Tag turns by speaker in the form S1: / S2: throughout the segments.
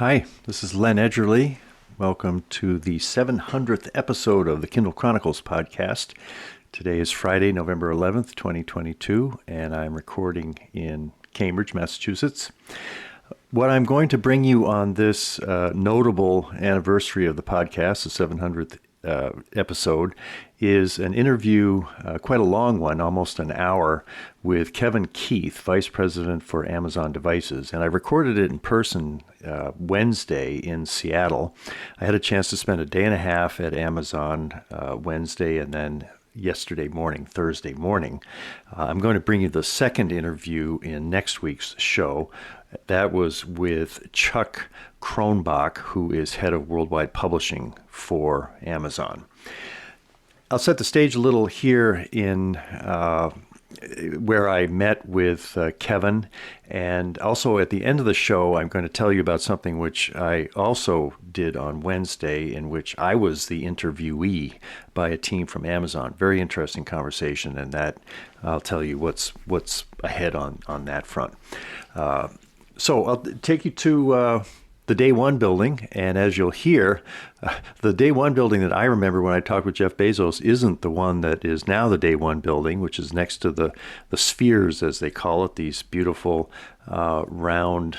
S1: Hi, this is Len Edgerly. Welcome to the 700th episode of the Kindle Chronicles podcast. Today is Friday, November 11th, 2022, and I'm recording in Cambridge, Massachusetts. What I'm going to bring you on this notable anniversary of the podcast, the 700th episode, is an interview, quite a long one, almost an hour, with Kevin Keith, Vice President for Amazon Devices. And I recorded it in person Wednesday in Seattle. I had a chance to spend a day and a half at Amazon Wednesday and then yesterday morning, Thursday morning. I'm going to bring you the second interview in next week's show. That was with Chuck Kronbach, who is head of worldwide publishing for Amazon. I'll set the stage a little here in where I met with Kevin. And also at the end of the show, I'm going to tell you about something which I also did on Wednesday, in which I was the interviewee by a team from Amazon. Very interesting conversation, and that I'll tell you what's ahead on that front. So I'll take you to the Day One building, and as you'll hear, the Day One building that I remember when I talked with Jeff Bezos isn't the one that is now the Day One building, which is next to the spheres, as they call it, these beautiful round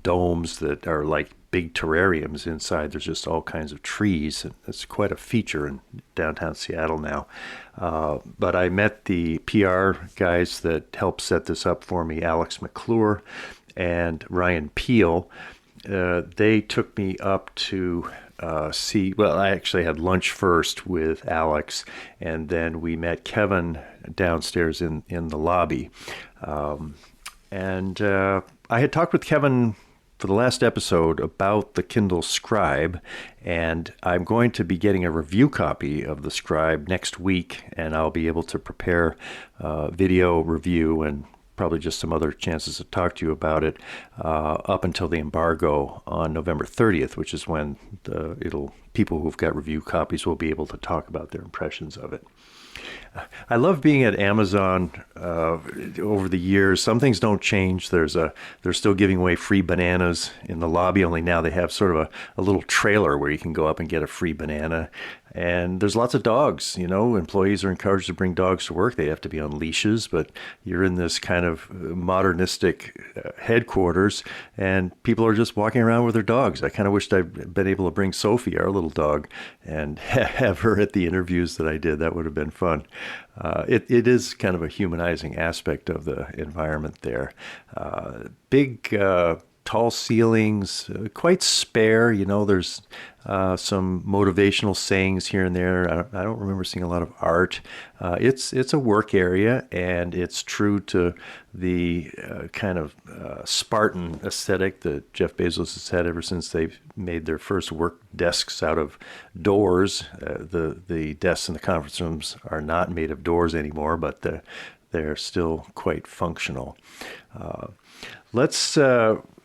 S1: domes that are like big terrariums inside. There's just all kinds of trees. It's quite a feature in downtown Seattle now. But I met the PR guys that helped set this up for me, Alex McClure and Ryan Peel. They took me up to I actually had lunch first with Alex, and then we met Kevin downstairs in the lobby. And I had talked with Kevin for the last episode about the Kindle Scribe, and I'm going to be getting a review copy of the Scribe next week, and I'll be able to prepare a video review and probably just some other chances to talk to you about it up until the embargo on November 30th, which is when people who've got review copies will be able to talk about their impressions of it. I love being at Amazon over the years. Some things don't change. They're still giving away free bananas in the lobby, only now they have sort of a little trailer where you can go up and get a free banana. And there's lots of dogs. Employees are encouraged to bring dogs to work. They have to be on leashes, but you're in this kind of modernistic headquarters, and people are just walking around with their dogs. I kind of wished I'd been able to bring Sophie, our little dog, and have her at the interviews that I did. That would have been fun. It is kind of a humanizing aspect of the environment there. Big, tall ceilings, quite spare. There's some motivational sayings here and there. I don't remember seeing a lot of art. It's a work area, and it's true to the kind of Spartan aesthetic that Jeff Bezos has had ever since they've made their first work desks out of doors. The desks in the conference rooms are not made of doors anymore, but they're still quite functional.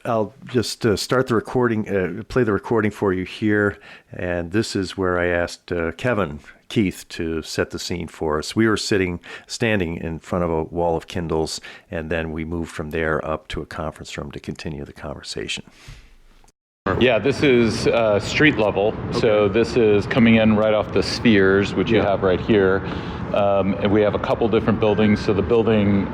S1: I'll just start the recording, play the recording for you here. And this is where I asked Kevin Keith to set the scene for us. We were standing in front of a wall of Kindles, and then we moved from there up to a conference room to continue the conversation.
S2: Yeah, this is street level. Okay. So this is coming in right off the spheres, which you have right here. And we have a couple different buildings. So the building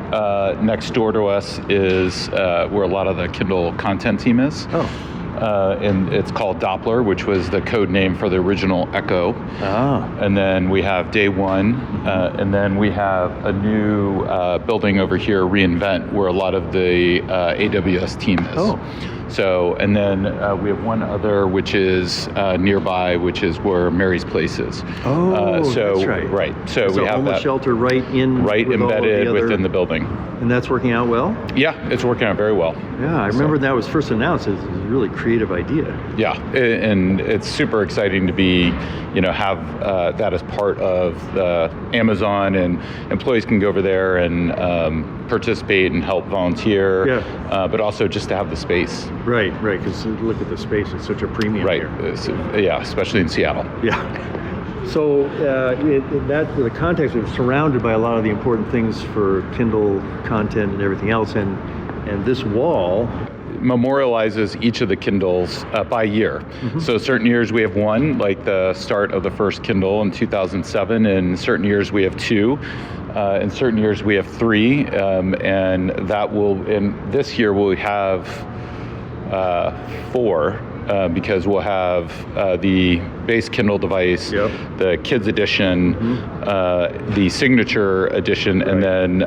S2: next door to us is where a lot of the Kindle content team is. Oh. And it's called Doppler, which was the code name for the original Echo. Ah. And then we have Day One, and then we have a new building over here, Reinvent, where a lot of the AWS team is. Oh. So, and then we have one other, which is nearby, which is where Mary's Place is.
S1: Oh, that's right.
S2: Right. So we have
S1: that shelter right
S2: embedded within the building.
S1: And that's working out well?
S2: Yeah, it's working out very well.
S1: Yeah, I remember that was first announced. It's a really creative idea.
S2: Yeah, and it's super exciting to be, have that as part of Amazon, and employees can go over there and participate and help volunteer. Yeah. But also just to have the space.
S1: Right, because look at the space, it's such a premium here.
S2: Yeah, especially in Seattle.
S1: Yeah. So the context is surrounded by a lot of the important things for Kindle content and everything else, and this wall
S2: memorializes each of the Kindles by year. So certain years we have one, like the start of the first Kindle in 2007, and certain years we have two. In certain years we have three, and that will, in this year we'll have four, because we'll have the base Kindle device, the Kids Edition, the Signature Edition, and then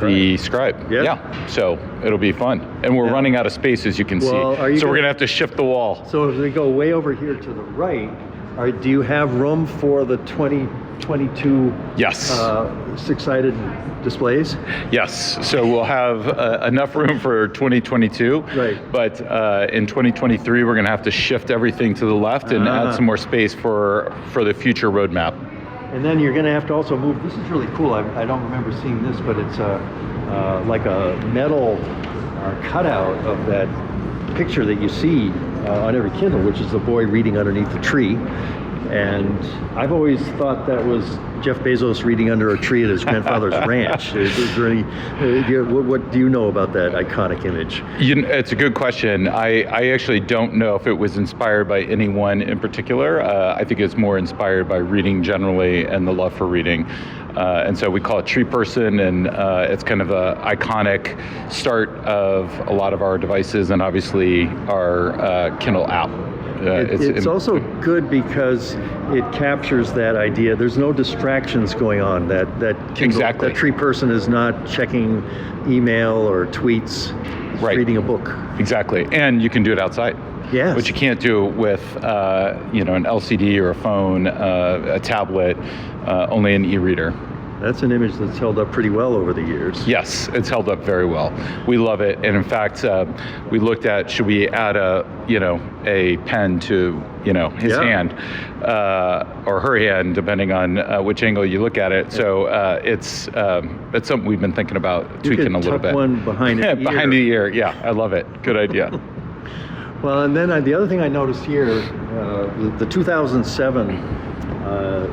S2: the Scribe. Yeah, so it'll be fun. And we're running out of space, as you can see. So we're going to have to shift the wall.
S1: So if we go way over here to the right, do you have room for the 2022 six-sided displays?
S2: Yes, so we'll have enough room for 2022, but in 2023 we're going to have to shift everything to the left and add some more space for the future roadmap.
S1: And then you're going to have to also move, this is really cool, I don't remember seeing this, but it's like a metal cutout of that picture that you see on every Kindle, which is the boy reading underneath the tree. And I've always thought that was Jeff Bezos reading under a tree at his grandfather's ranch. Is there any, what do you know about that iconic image?
S2: It's a good question. I actually don't know if it was inspired by anyone in particular. I think it's more inspired by reading generally and the love for reading. And so we call it Tree Person, and it's kind of an iconic start of a lot of our devices and obviously our Kindle app.
S1: It's also good because it captures that idea. There's no distractions going on. That Kindle, that Tree Person is not checking email or tweets. He's reading a book. Exactly,
S2: and you can do it outside.
S1: Yes.
S2: Which you can't do with an LCD or a phone, a tablet, only an e-reader.
S1: That's an image that's held up pretty well over the years.
S2: Yes, it's held up very well. We love it, and in fact, we looked at should we add a pen to his hand or her hand, depending on which angle you look at it. So it's something we've been thinking about tweaking a little bit.
S1: One behind the ear.
S2: Behind the ear. Yeah, I love it. Good idea.
S1: Well, and then the other thing I noticed here, the 2007.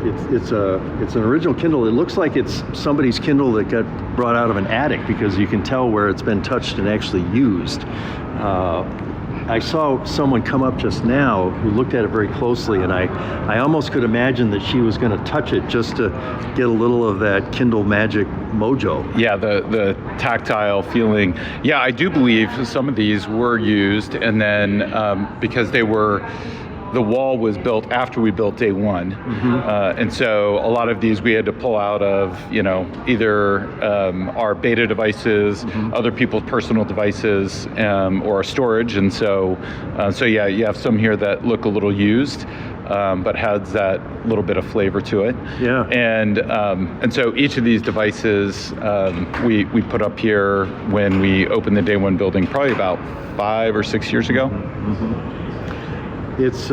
S1: It's an original Kindle. It looks like it's somebody's Kindle that got brought out of an attic because you can tell where it's been touched and actually used. I saw someone come up just now who looked at it very closely, and I almost could imagine that she was going to touch it just to get a little of that Kindle magic mojo.
S2: Yeah, the tactile feeling. Yeah, I do believe some of these were used, and then because the wall was built after we built day one. And so a lot of these we had to pull out of, either our beta devices, other people's personal devices, or storage. And so yeah, you have some here that look a little used, but has that little bit of flavor to it.
S1: Yeah.
S2: And so each of these devices we put up here when we opened the day one building, probably about 5 or 6 years ago.
S1: It's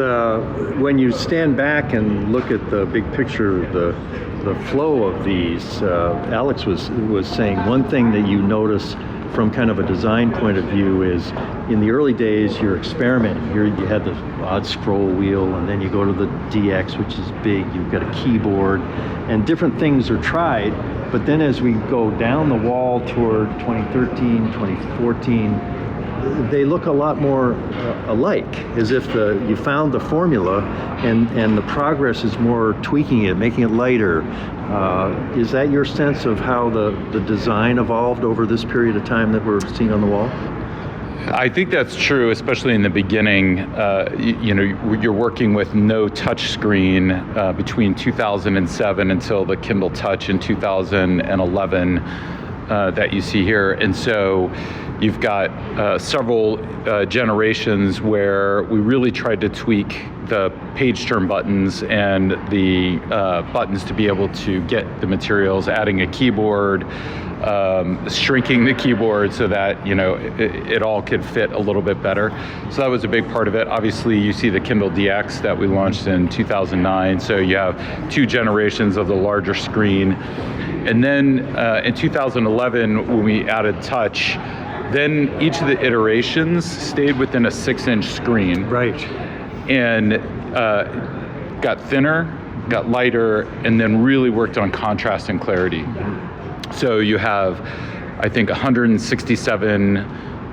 S1: when you stand back and look at the big picture, the flow of these. Alex was saying one thing that you notice from kind of a design point of view is in the early days you're experimenting. You had the odd scroll wheel, and then you go to the DX, which is big. You've got a keyboard, and different things are tried. But then as we go down the wall toward 2013, 2014. They look a lot more alike, as if you found the formula, and the progress is more tweaking it, making it lighter. Is that your sense of how the design evolved over this period of time that we're seeing on the wall?
S2: I think that's true, especially in the beginning. You're working with no touch screen between 2007 until the Kindle Touch in 2011 that you see here. And so you've got several generations where we really tried to tweak the page turn buttons and the buttons to be able to get the materials, adding a keyboard, shrinking the keyboard so that it all could fit a little bit better. So that was a big part of it. Obviously, you see the Kindle DX that we launched in 2009. So you have 2 generations of the larger screen. And then in 2011, when we added touch, then each of the iterations stayed within a 6-inch screen.
S1: Right.
S2: And got thinner, got lighter, and then really worked on contrast and clarity. So you have, I think, 167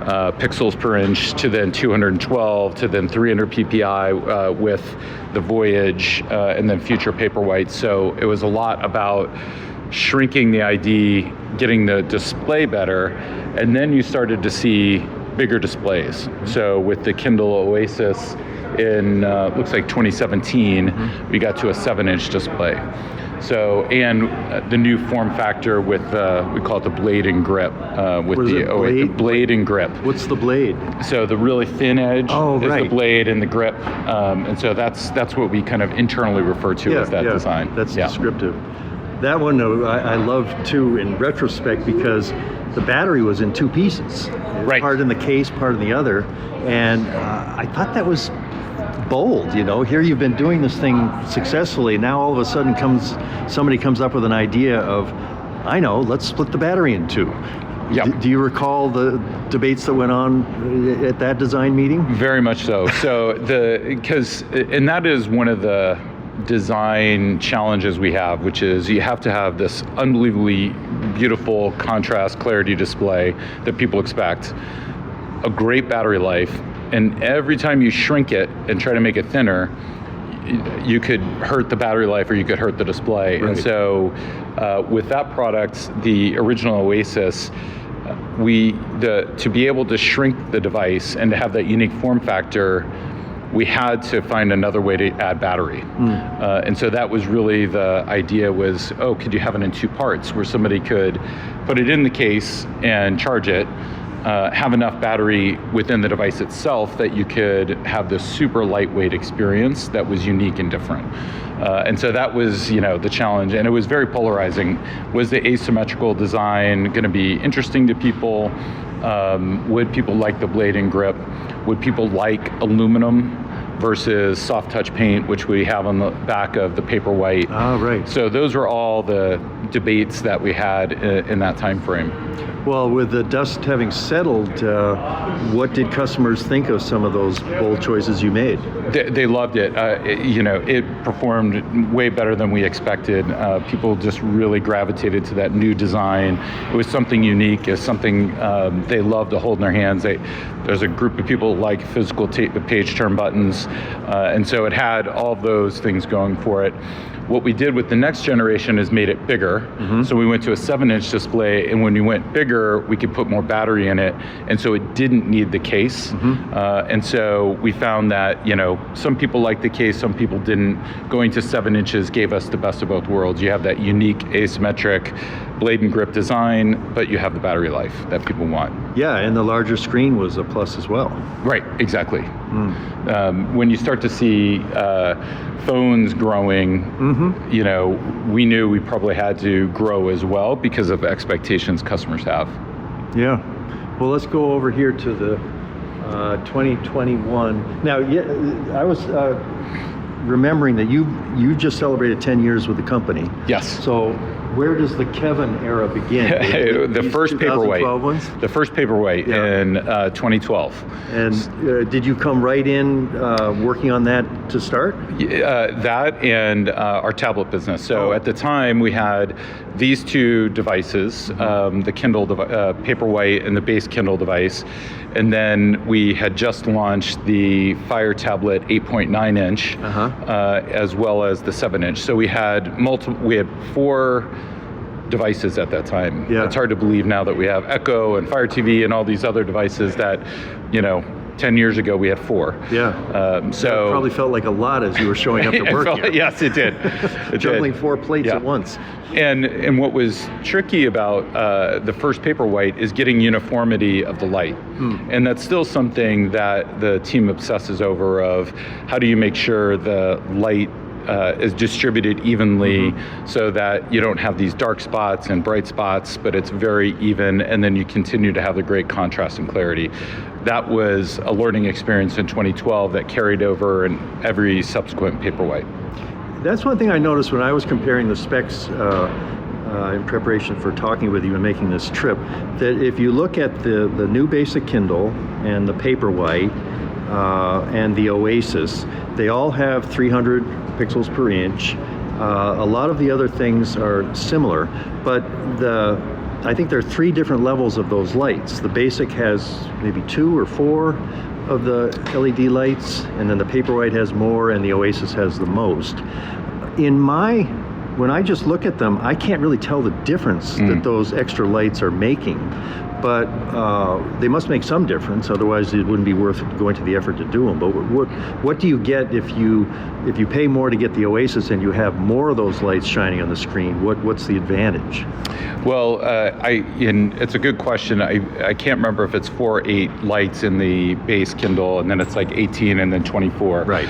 S2: pixels per inch to then 212 to then 300 ppi with the Voyage and then future Paperwhite. So it was a lot about shrinking the ID, getting the display better, and then you started to see bigger displays. So with the Kindle Oasis in looks like 2017, we got to a 7-inch display. So, and the new form factor with, we call it the blade and grip, with the blade and grip.
S1: What's the blade?
S2: So the really thin edge is
S1: right.
S2: the blade and the grip. And so that's what we kind of internally refer to as that design.
S1: That's descriptive. That one I love too in retrospect because the battery was in two pieces.
S2: Right.
S1: Part in the case, part in the other. And I thought that was bold, you know. Here you've been doing this thing successfully. Now all of a sudden somebody comes up with an idea of, I know, let's split the battery in two.
S2: Yep.
S1: Do you recall the debates that went on at that design meeting?
S2: Very much so. So and that is one of the design challenges we have, which is you have to have this unbelievably beautiful contrast clarity display that people expect, a great battery life, and every time you shrink it and try to make it thinner, you could hurt the battery life or you could hurt the display. Right. And so with that product, the original Oasis, to be able to shrink the device and to have that unique form factor, we had to find another way to add battery. And so that was really the idea was, could you have it in two parts where somebody could put it in the case and charge it, have enough battery within the device itself that you could have this super lightweight experience that was unique and different. And so that was, the challenge, and it was very polarizing. Was the asymmetrical design going to be interesting to people? Would people like the blade and grip? Would people like aluminum versus soft touch paint, which we have on the back of the Paperwhite?
S1: Oh, right.
S2: So those were all the debates that we had in that time frame.
S1: Well, with the dust having settled, what did customers think of some of those bold choices you made?
S2: They loved it. It performed way better than we expected. People just really gravitated to that new design. It was something unique. It's something they love to hold in their hands. There's a group of people who like physical page turn buttons, and so it had all of those things going for it. What we did with the next generation is made it bigger. Mm-hmm. So we went to a 7-inch display, and when we went bigger, we could put more battery in it, and so it didn't need the case. Mm-hmm. And so we found that, some people liked the case, some people didn't. Going to 7 inches gave us the best of both worlds. You have that unique asymmetric blade and grip design, but you have the battery life that people want.
S1: Yeah, and the larger screen was a plus as well.
S2: Right, exactly. When you start to see phones growing, mm-hmm. We knew we probably had to grow as well because of expectations customers have.
S1: Yeah. Well, let's go over here to the 2021. Now, I was remembering that you just celebrated 10 years with the company.
S2: Yes.
S1: So where does the The
S2: first Paperwhite. The first Paperwhite in 2012.
S1: And did you come right in working on that to start?
S2: That and our tablet business. So at the time we had these two devices, the Kindle Paperwhite and the base Kindle device. And then we had just launched the Fire Tablet 8.9 inch, as well as the 7-inch. So we had 4 devices at that time. Yeah. It's hard to believe now that we have Echo and Fire TV and all these other devices that, 10 years ago we had 4.
S1: Yeah.
S2: So
S1: it probably felt like a lot as you were showing up to work here.
S2: Yes, it did.
S1: Juggling 4 plates at once.
S2: And what was tricky about the first Paperwhite is getting uniformity of the light. And that's still something that the team obsesses over, of how do you make sure the light is distributed evenly, so that you don't have these dark spots and bright spots, but it's very even, and then you continue to have the great contrast and clarity. That was a learning experience in 2012 that carried over in every subsequent Paperwhite.
S1: That's one thing I noticed when I was comparing the specs in preparation for talking with you and making this trip, that if you look at the new basic Kindle and the Paperwhite and the Oasis, they all have 300 pixels per inch. A lot of the other things are similar, but I think there are 3 different levels of those lights. The basic has maybe 2 or 4 of the LED lights, and then the Paperwhite has more, and the Oasis has the most. When I just look at them, I can't really tell the difference that those extra lights are making. But they must make some difference, otherwise it wouldn't be worth going to the effort to do them. But what do you get if you pay more to get the Oasis and you have more of those lights shining on the screen? What's the advantage?
S2: Well, it's a good question. I can't remember if it's 4 or 8 lights in the base Kindle, and then it's like 18 and then 24.
S1: Right.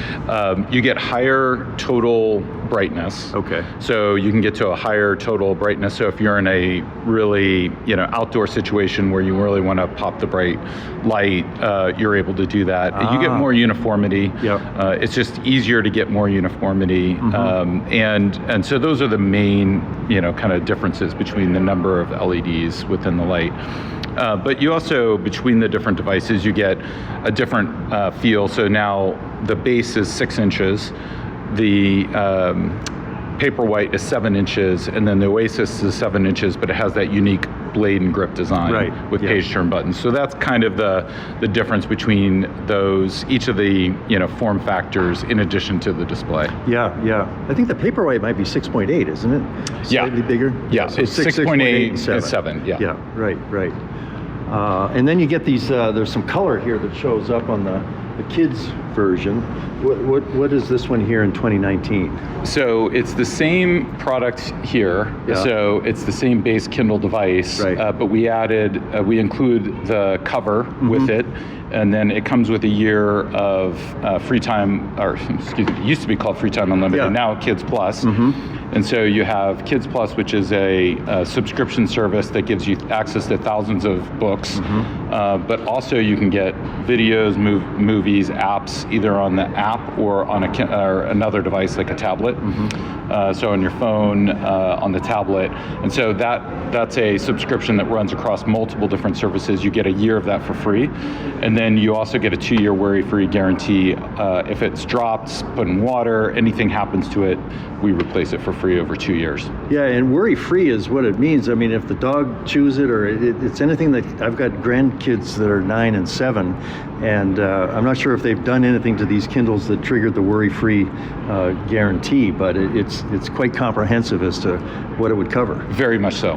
S2: You get higher total brightness.
S1: Okay.
S2: So you can get to a higher total brightness. So if you're in a really, outdoor situation where you really want to pop the bright light, you're able to do that. You get more uniformity.
S1: Yep.
S2: It's just easier to get more uniformity. And so those are the main, kind of differences between the number of LEDs within the light. But you also, between the different devices, you get a different feel. So now the base is 6 inches. The Paperwhite is 7 inches, and then the Oasis is 7 inches, but it has that unique blade and grip design with page turn buttons. So that's kind of the difference between those, each of the form factors in addition to the display.
S1: Yeah. I think the Paperwhite might be 6.8, isn't it? Slightly bigger?
S2: Yeah,
S1: so
S2: it's 6.8 and 7.
S1: Yeah, right. And then you get these, there's some color here that shows up on the kids version. What is this one here in 2019?
S2: So it's the same product here.
S1: Yeah.
S2: So it's the same base Kindle device, but we include the cover with it, and then it comes with a year of free time, or excuse me, it used to be called Free Time Unlimited, now Kids Plus. And so you have Kids Plus, which is a subscription service that gives you access to thousands of books, but also you can get videos, movies, apps, either on the app or on or another device like a tablet. So on your phone, on the tablet. And so that's a subscription that runs across multiple different services. You get a year of that for free. And then you also get a 2-year worry-free guarantee. If it's dropped, put in water, anything happens to it, we replace it for free over 2 years.
S1: Yeah, and worry-free is what it means. I mean, if the dog chews it, or it's anything that, I've got grandkids that are 9 and 7, and I'm not sure if they've done anything to these Kindles that triggered the worry-free guarantee, but it's quite comprehensive as to what it would cover.
S2: Very much so.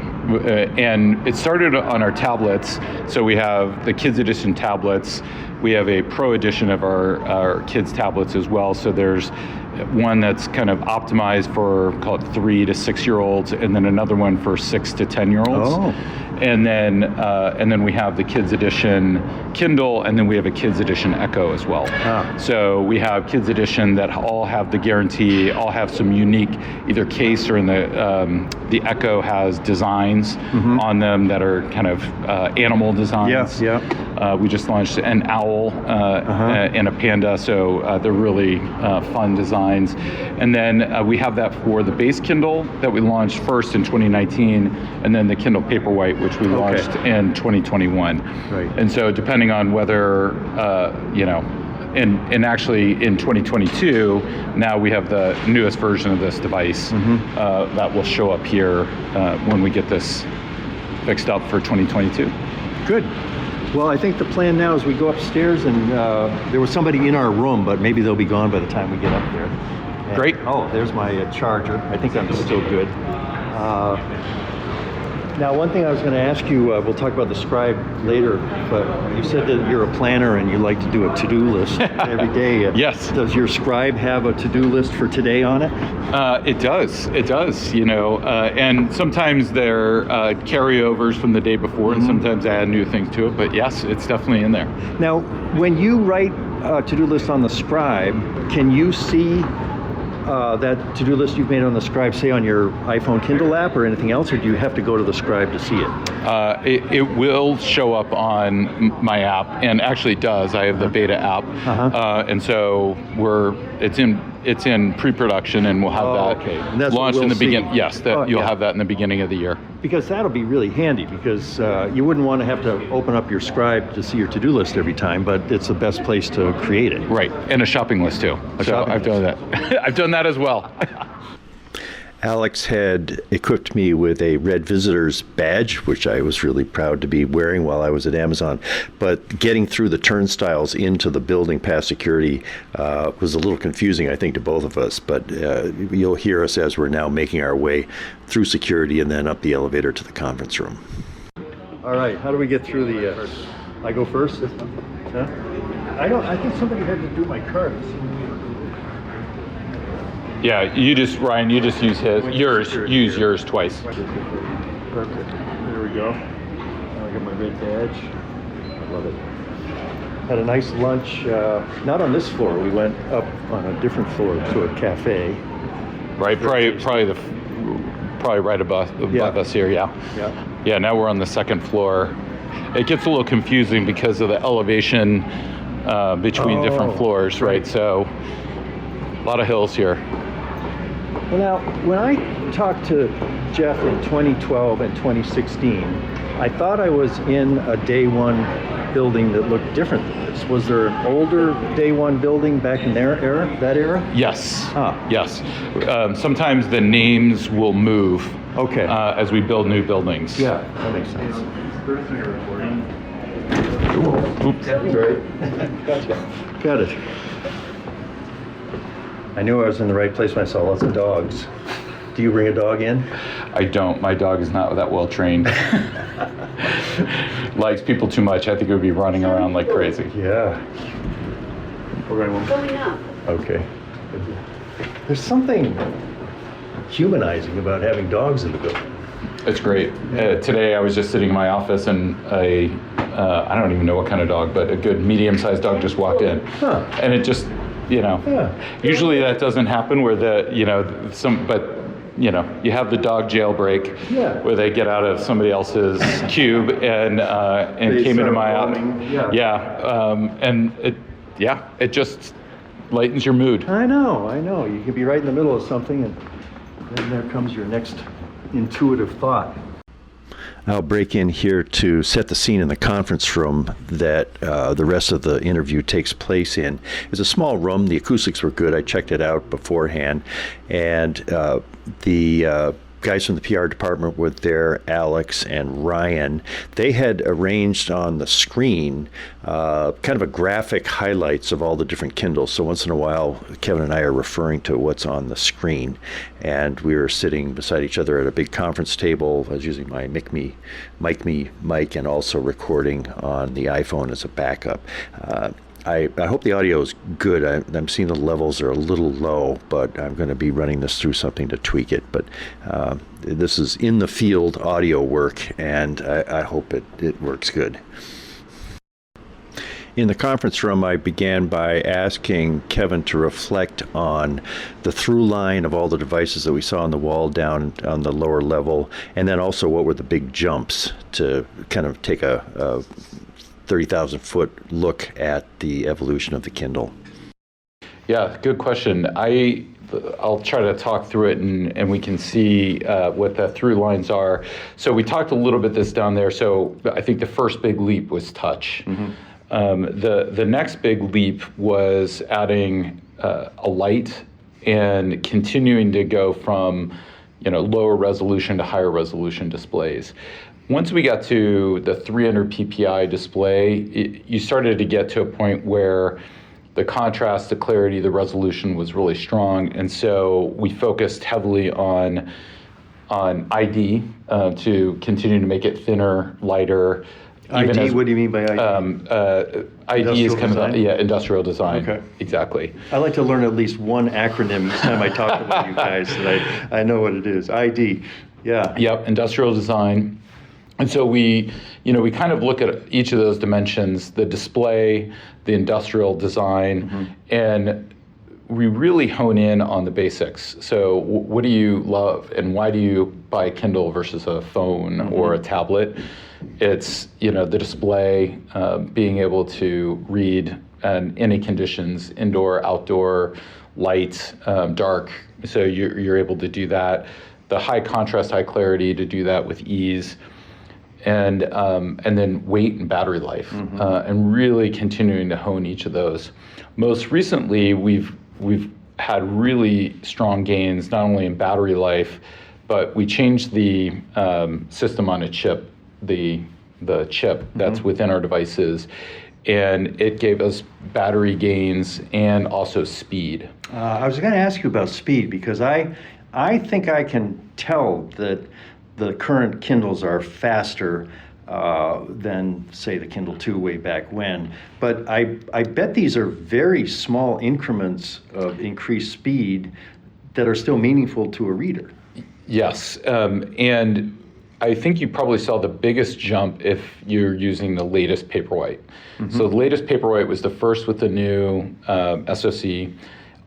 S2: And it started on our tablets. So we have the Kids Edition tablets. We have a Pro Edition of our kids tablets as well. So there's one that's kind of optimized for, call it 3 to 6 year olds, and then another one for 6 to 10 year olds.
S1: Oh.
S2: And then we have the Kids Edition Kindle, and then we have a Kids Edition Echo as well. So we have Kids Edition that all have the guarantee, all have some unique either case, or in the Echo has designs on them that are kind of animal designs. We just launched an owl and a panda, so they're really fun designs. And then we have that for the base Kindle that we launched first in 2019, and then the Kindle Paperwhite, which we launched in 2021. Right. And so depending on whether, and actually in 2022, now we have the newest version of this device that will show up here when we get this fixed up for 2022.
S1: Good. Well, I think the plan now is we go upstairs, and there was somebody in our room, but maybe they'll be gone by the time we get up there. And,
S2: great.
S1: Oh, there's my charger. I think I'm still good. Now, one thing I was going to ask you, we'll talk about the Scribe later, but you said that you're a planner and you like to do a to-do list every day.
S2: Yes.
S1: Does your Scribe have a to-do list for today on it?
S2: It does, and sometimes they're carryovers from the day before, and sometimes I add new things to it, but yes, it's definitely in there.
S1: Now, when you write a to-do list on the Scribe, can you see that to-do list you've made on the Scribe, say on your iPhone Kindle app or anything else, or do you have to go to the Scribe to see it?
S2: It will show up on my app, and actually does. I have the beta app, and so it's in pre-production, and we'll have that launched in the beginning. Yes, you'll have that in the beginning of the year.
S1: Because that'll be really handy, because you wouldn't want to have to open up your Scribe to see your to-do list every time, but it's the best place to create it.
S2: Right, and a shopping list too. I've done that. I've done that as well.
S1: Alex had equipped me with a Red Visitor's badge, which I was really proud to be wearing while I was at Amazon. But getting through the turnstiles into the building past security was a little confusing, I think, to both of us. But you'll hear us as we're now making our way through security and then up the elevator to the conference room. All right, how do we get through the... I go first? Huh? I think somebody had to do my cards.
S2: Yeah, Ryan, you just use use yours twice.
S1: Perfect. There we go. Now I got my red badge. I love it. Had a nice lunch, not on this floor. We went up on a different floor to a cafe.
S2: Right, probably right above us here, yeah. Yeah, now we're on the second floor. It gets a little confusing because of the elevation between different floors, right? So a lot of hills here.
S1: Well, now, when I talked to Jeff in 2012 and 2016, I thought I was in a day one building that looked different than this. Was there an older day one building back in that era?
S2: Yes. Yes. Sometimes the names will move as we build new buildings.
S1: Yeah, that makes sense. Oops. Right. Gotcha. Got it. I knew I was in the right place when I saw lots of dogs. Do you bring a dog in?
S2: I don't. My dog is not that well trained. Likes people too much. I think it would be running around like crazy.
S1: Yeah. We're going up. Okay. There's something humanizing about having dogs in the building.
S2: It's great. Today I was just sitting in my office and I don't even know what kind of dog, but a good medium-sized dog just walked in.
S1: Huh.
S2: And it just, usually that doesn't happen where you have the dog jailbreak where they get out of somebody else's cube and came into my office. And it just lightens your mood.
S1: I know. You could be right in the middle of something and then there comes your next intuitive thought. I'll break in here to set the scene in the conference room that the rest of the interview takes place in. It's a small room. The acoustics were good. I checked it out beforehand. And the guys from the PR department were there, Alex and Ryan. They had arranged on the screen kind of a graphic highlights of all the different Kindles. So once in a while, Kevin and I are referring to what's on the screen. And we were sitting beside each other at a big conference table. I was using my mic and also recording on the iPhone as a backup. I hope the audio is good. I'm seeing the levels are a little low, but I'm going to be running this through something to tweak it. But this is in the field audio work, and I hope it works good. In the conference room, I began by asking Kevin to reflect on the through line of all the devices that we saw on the wall down on the lower level, and then also what were the big jumps to kind of take a 30,000-foot look at the evolution of the Kindle.
S2: Yeah, good question. I'll try to talk through it and we can see what the through lines are. So we talked a little bit this down there. So I think the first big leap was touch. Mm-hmm. The next big leap was adding a light and continuing to go from lower resolution to higher resolution displays. Once we got to the 300 ppi display, you started to get to a point where the contrast, the clarity, the resolution was really strong, and so we focused heavily on ID to continue to make it thinner, lighter.
S1: ID? What do you mean by ID?
S2: ID is kind of industrial design. Okay, exactly.
S1: I like to learn at least one acronym each time I talk to one of you guys, so that I know what it is. ID. Yeah.
S2: Yep. Industrial design. And so we kind of look at each of those dimensions, the display, the industrial design, and we really hone in on the basics. So what do you love and why do you buy a Kindle versus a phone or a tablet? It's, the display, being able to read in any conditions, indoor, outdoor, light, dark. So you're able to do that. The high contrast, high clarity to do that with ease. And then weight and battery life, and really continuing to hone each of those. Most recently, we've had really strong gains, not only in battery life, but we changed the system on a chip, the chip that's within our devices, and it gave us battery gains and also speed.
S1: I was going to ask you about speed because I think I can tell that the current Kindles are faster than, say, the Kindle 2 way back when. But I bet these are very small increments of increased speed that are still meaningful to a reader.
S2: Yes, and I think you probably saw the biggest jump if you're using the latest Paperwhite. So the latest Paperwhite was the first with the new SoC.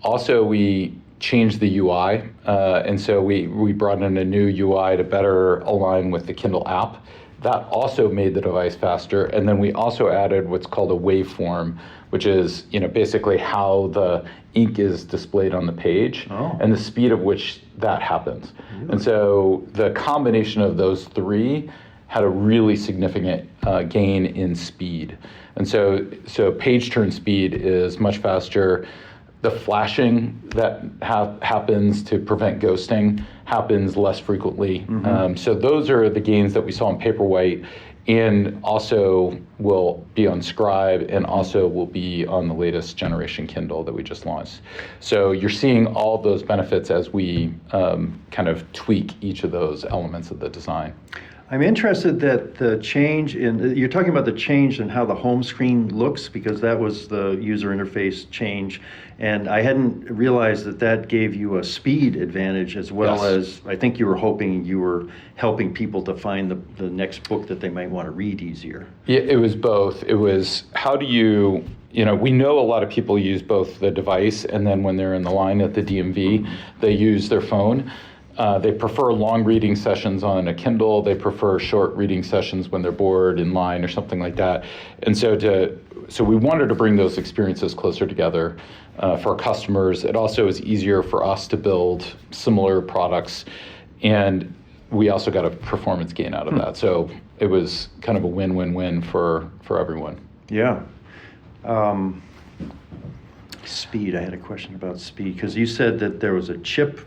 S2: Also, we changed the UI, and so we brought in a new UI to better align with the Kindle app. That also made the device faster, and then we also added what's called a waveform, which is basically how the ink is displayed on the page and the speed of which that happens. Really? And so the combination of those three had a really significant gain in speed. And so page turn speed is much faster. The flashing that happens to prevent ghosting happens less frequently. So those are the gains that we saw in Paperwhite, and also will be on Scribe, and also will be on the latest generation Kindle that we just launched. So you're seeing all those benefits as we kind of tweak each of those elements of the design.
S1: I'm interested that the change you're talking about the change in how the home screen looks, because that was the user interface change, and I hadn't realized that gave you a speed advantage as well as I think you were hoping you were helping people to find the next book that they might want to read easier. Yeah,
S2: it was both. It was how do you we know a lot of people use both the device, and then when they're in the line at the DMV, they use their phone. They prefer long reading sessions on a Kindle. They prefer short reading sessions when they're bored in line or something like that. And so we wanted to bring those experiences closer together for our customers. It also is easier for us to build similar products, and we also got a performance gain out of that. So it was kind of a win-win-win for everyone.
S1: Yeah. Speed. I had a question about speed because you said that there was a chip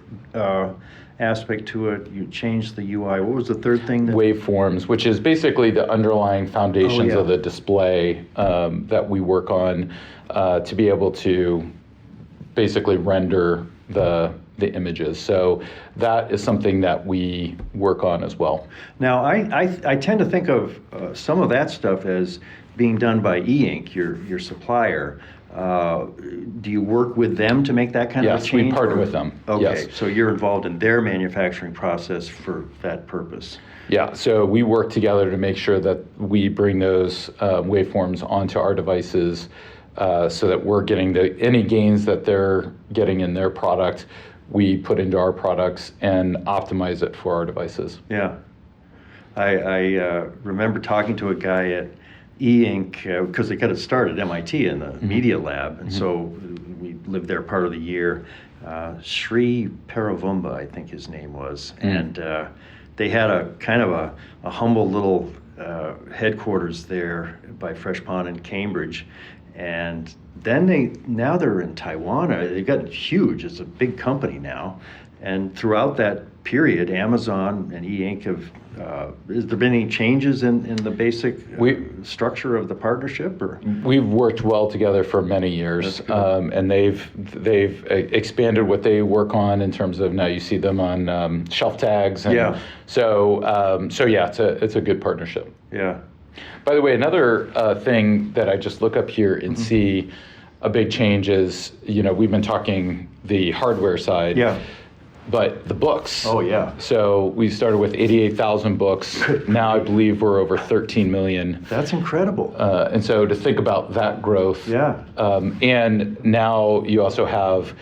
S1: aspect to it. You changed the UI. What was the third thing?
S2: Waveforms, which is basically the underlying foundations of the display that we work on to be able to basically render the images. So that is something that we work on as well.
S1: Now, I tend to think of some of that stuff as being done by e-ink, your supplier. Do you work with them to make that kind of a change?
S2: Yes, we partner with them.
S1: Okay,
S2: yes.
S1: So you're involved in their manufacturing process for that purpose.
S2: Yeah, so we work together to make sure that we bring those waveforms onto our devices so that we're getting any gains that they're getting in their product, we put into our products and optimize it for our devices.
S1: Yeah. I remember talking to a guy at e-ink because they got it started at MIT in the media lab, and so we lived there part of the year. Sri Paravumba, I think his name was, and they had a kind of a humble little headquarters there by Fresh Pond in Cambridge, and then now they're in Taiwan. They got huge. It's a big company now, and throughout that period, Amazon and e-ink have. Has there been any changes in the basic structure of the partnership? Or
S2: we've worked well together for many years, and they've expanded what they work on in terms of now you see them on shelf tags. And So yeah, it's a good partnership.
S1: Yeah.
S2: By the way, another thing that I just look up here and see a big change is we've been talking the hardware side.
S1: Yeah.
S2: But the books.
S1: Oh, yeah.
S2: So we started with 88,000 books. Now I believe we're over 13 million.
S1: That's incredible.
S2: And so to think about that growth.
S1: Yeah.
S2: And now you also have,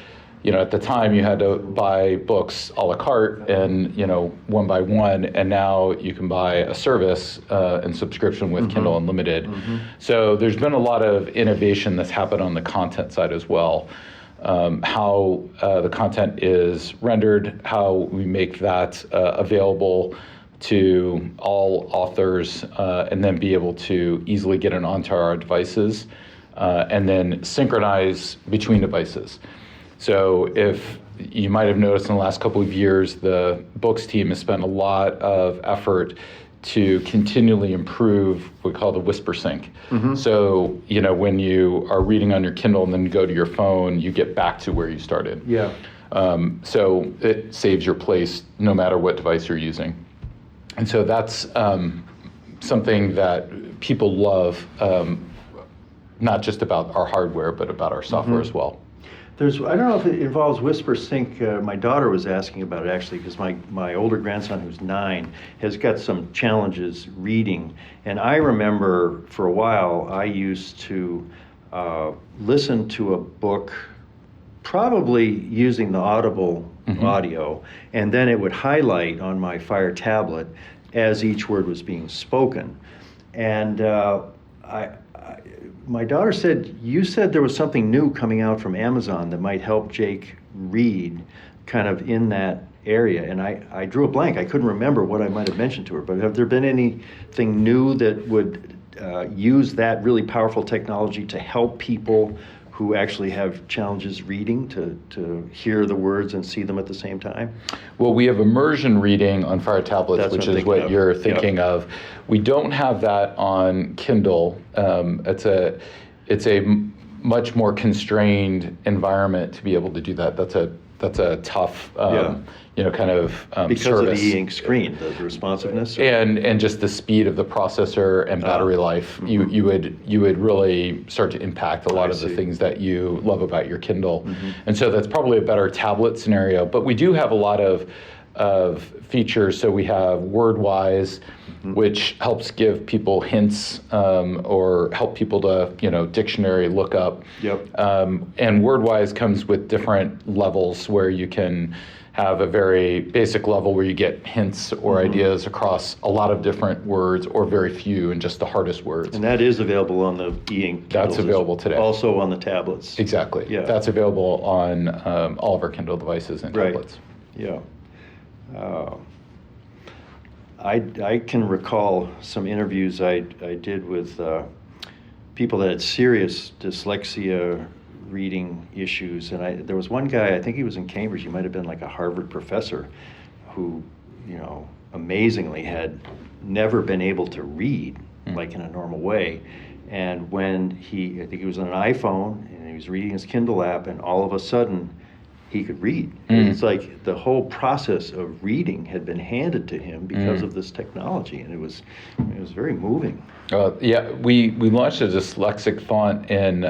S2: at the time you had to buy books a la carte and, one by one. And now you can buy a service and subscription with Kindle Unlimited. So there's been a lot of innovation that's happened on the content side as well. How the content is rendered, how we make that available to all authors, and then be able to easily get it onto our devices, and then synchronize between devices. So if you might have noticed in the last couple of years, the books team has spent a lot of effort to continually improve what we call the whisper sync. So, when you are reading on your Kindle and then you go to your phone, you get back to where you started.
S1: Yeah.
S2: So it saves your place no matter what device you're using. And so that's something that people love, not just about our hardware, but about our software as well.
S1: I don't know if it involves Whisper Sync. My daughter was asking about it actually, because my older grandson, who's 9, has got some challenges reading. And I remember for a while I used to listen to a book, probably using the Audible audio, and then it would highlight on my Fire tablet as each word was being spoken. And my daughter said, you said there was something new coming out from Amazon that might help Jake read kind of in that area. And I drew a blank. I couldn't remember what I might have mentioned to her. But have there been anything new that would use that really powerful technology to help people who actually have challenges reading to hear the words and see them at the same time?
S2: Well, we have immersion reading on Fire tablets, which is what you're thinking of. We don't have that on Kindle. It's a much more constrained environment to be able to do that. That's a tough, kind of
S1: because
S2: service.
S1: Of the e-ink screen, the responsiveness,
S2: and just the speed of the processor and battery life. You would really start to impact a lot of the things that you love about your Kindle, and so that's probably a better tablet scenario. But we do have a lot of features. So we have WordWise, which helps give people hints or help people to dictionary look up. And WordWise comes with different levels where you can have a very basic level where you get hints or ideas across a lot of different words or very few and just the hardest words.
S1: And that is available on the e-ink.
S2: That's available today.
S1: Also on the tablets.
S2: Exactly. Yeah. That's available on all of our Kindle devices and tablets.
S1: Yeah. I can recall some interviews I did with people that had serious dyslexia reading issues, and there was one guy, I think he was in Cambridge, he might have been like a Harvard professor, who amazingly had never been able to read like in a normal way. And when I think he was on an iPhone and he was reading his Kindle app, and all of a sudden he could read. It's like the whole process of reading had been handed to him because of this technology, and it was very moving.
S2: We launched a dyslexic font in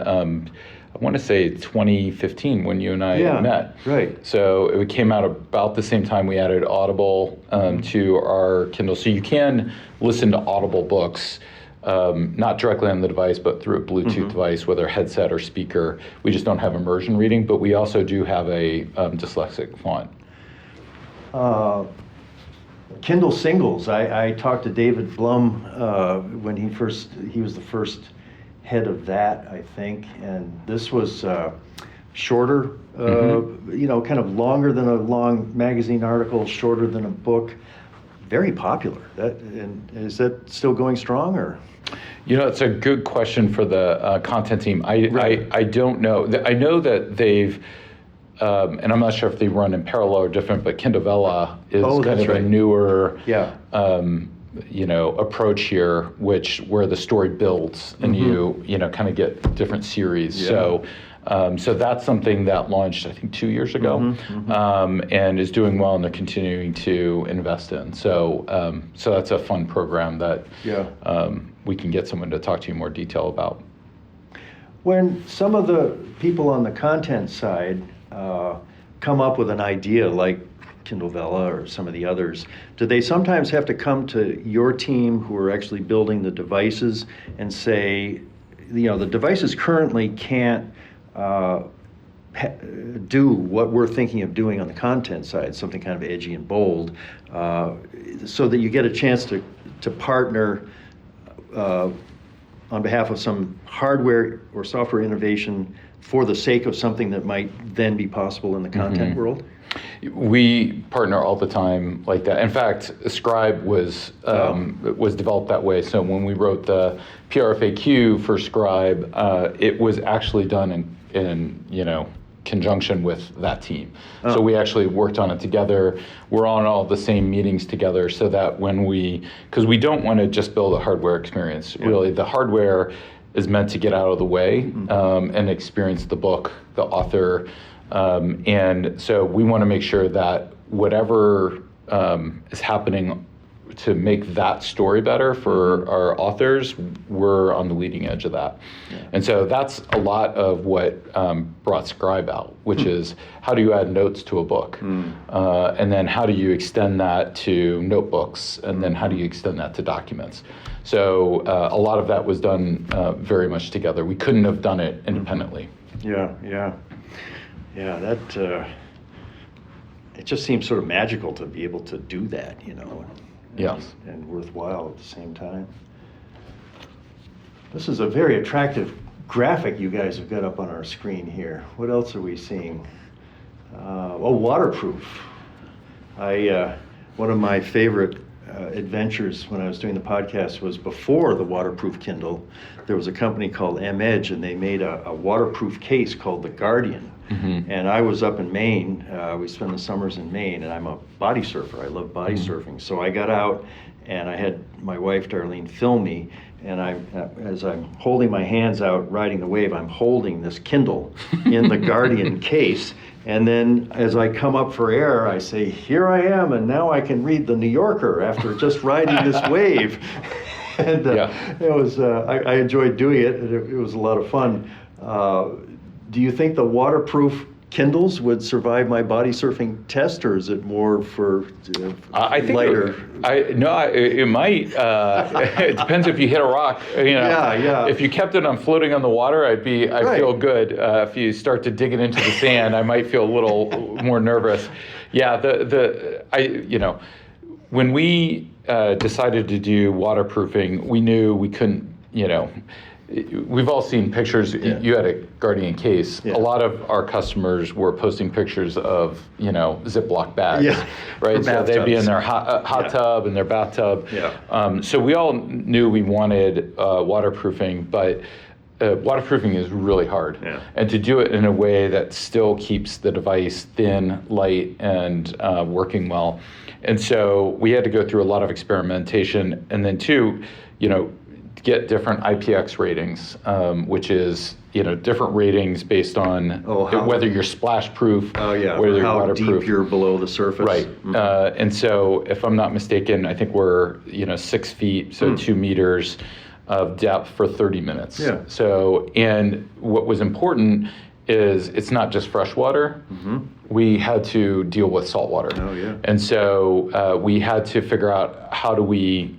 S2: I want to say 2015 when you and I met.
S1: Right.
S2: So it came out about the same time we added Audible to our Kindle. So you can listen to Audible books, not directly on the device, but through a Bluetooth device, whether headset or speaker. We just don't have immersion reading, but we also do have a dyslexic font.
S1: Kindle singles. I talked to David Blum when he was the first head of that, I think, and this was shorter, kind of longer than a long magazine article, shorter than a book. Very popular. And is that still going strong, or?
S2: It's a good question for the content team. I don't know. I know that they've, and I'm not sure if they run in parallel or different, but Kindlevella is kind of a newer approach here, where the story builds and you kind of get different series. So that's something that launched, I think, 2 years ago, and is doing well, and they're continuing to invest in. So that's a fun program that we can get someone to talk to you in more detail about.
S1: When some of the people on the content side come up with an idea like Kindlevella or some of the others, do they sometimes have to come to your team who are actually building the devices and say, the devices currently can't do what we're thinking of doing on the content side, something kind of edgy and bold, so that you get a chance to partner on behalf of some hardware or software innovation for the sake of something that might then be possible in the content world?
S2: We partner all the time like that. In fact, Scribe was developed that way. So when we wrote the PRFAQ for Scribe, it was actually done in conjunction with that team. So we actually worked on it together. We're on all the same meetings together so that because we don't want to just build a hardware experience. Really, the hardware is meant to get out of the way and experience the book, the author. And so we want to make sure that whatever is happening to make that story better for our authors, we're on the leading edge of that. And so that's a lot of what brought Scribe out, which is how do you add notes to a book? And then how do you extend that to notebooks? And then how do you extend that to documents? So a lot of that was done very much together. We couldn't have done it independently.
S1: Yeah, that it just seems sort of magical to be able to do that,
S2: Yes.
S1: And worthwhile at the same time. This is a very attractive graphic you guys have got up on our screen here. What else are we seeing? Waterproof. One of my favorite adventures when I was doing the podcast was before the waterproof Kindle. There was a company called M-Edge, and they made a waterproof case called the Guardian. And I was up in Maine. We spend the summers in Maine, and I'm a body surfer. I love body surfing. So I got out, and I had my wife, Darlene, film me. And as I'm holding my hands out, riding the wave, I'm holding this Kindle in the Guardian case. And then as I come up for air, I say, here I am, and now I can read the New Yorker after just riding this wave. And it was, I enjoyed doing it. It was a lot of fun. Do you think the waterproof Kindles would survive my body surfing test, or is it more for
S2: I think
S1: lighter?
S2: It might. It depends if you hit a rock.
S1: Yeah.
S2: If you kept it on floating on the water, I'd
S1: Right.
S2: feel good. If you start to dig it into the sand, I might feel a little more nervous. Yeah. When we decided to do waterproofing, we knew we couldn't. We've all seen pictures.
S1: Yeah.
S2: You had a Guardian case.
S1: Yeah.
S2: A lot of our customers were posting pictures of, Ziploc bags, right? So they'd be in their hot tub and their bathtub.
S1: Yeah.
S2: So we all knew we wanted waterproofing, but waterproofing is really hard.
S1: Yeah.
S2: And to do it in a way that still keeps the device thin, light, and working well. And so we had to go through a lot of experimentation. And then get different IPX ratings, which is different ratings based on whether you're splash proof, whether you're
S1: how
S2: waterproof.
S1: deep you're below the surface.
S2: Right. And so if I'm not mistaken, I think we're 6 feet, so 2 meters of depth for 30 minutes.
S1: Yeah.
S2: So, and what was important is it's not just fresh water. We had to deal with salt water.
S1: Oh yeah.
S2: And so we had to figure out how do we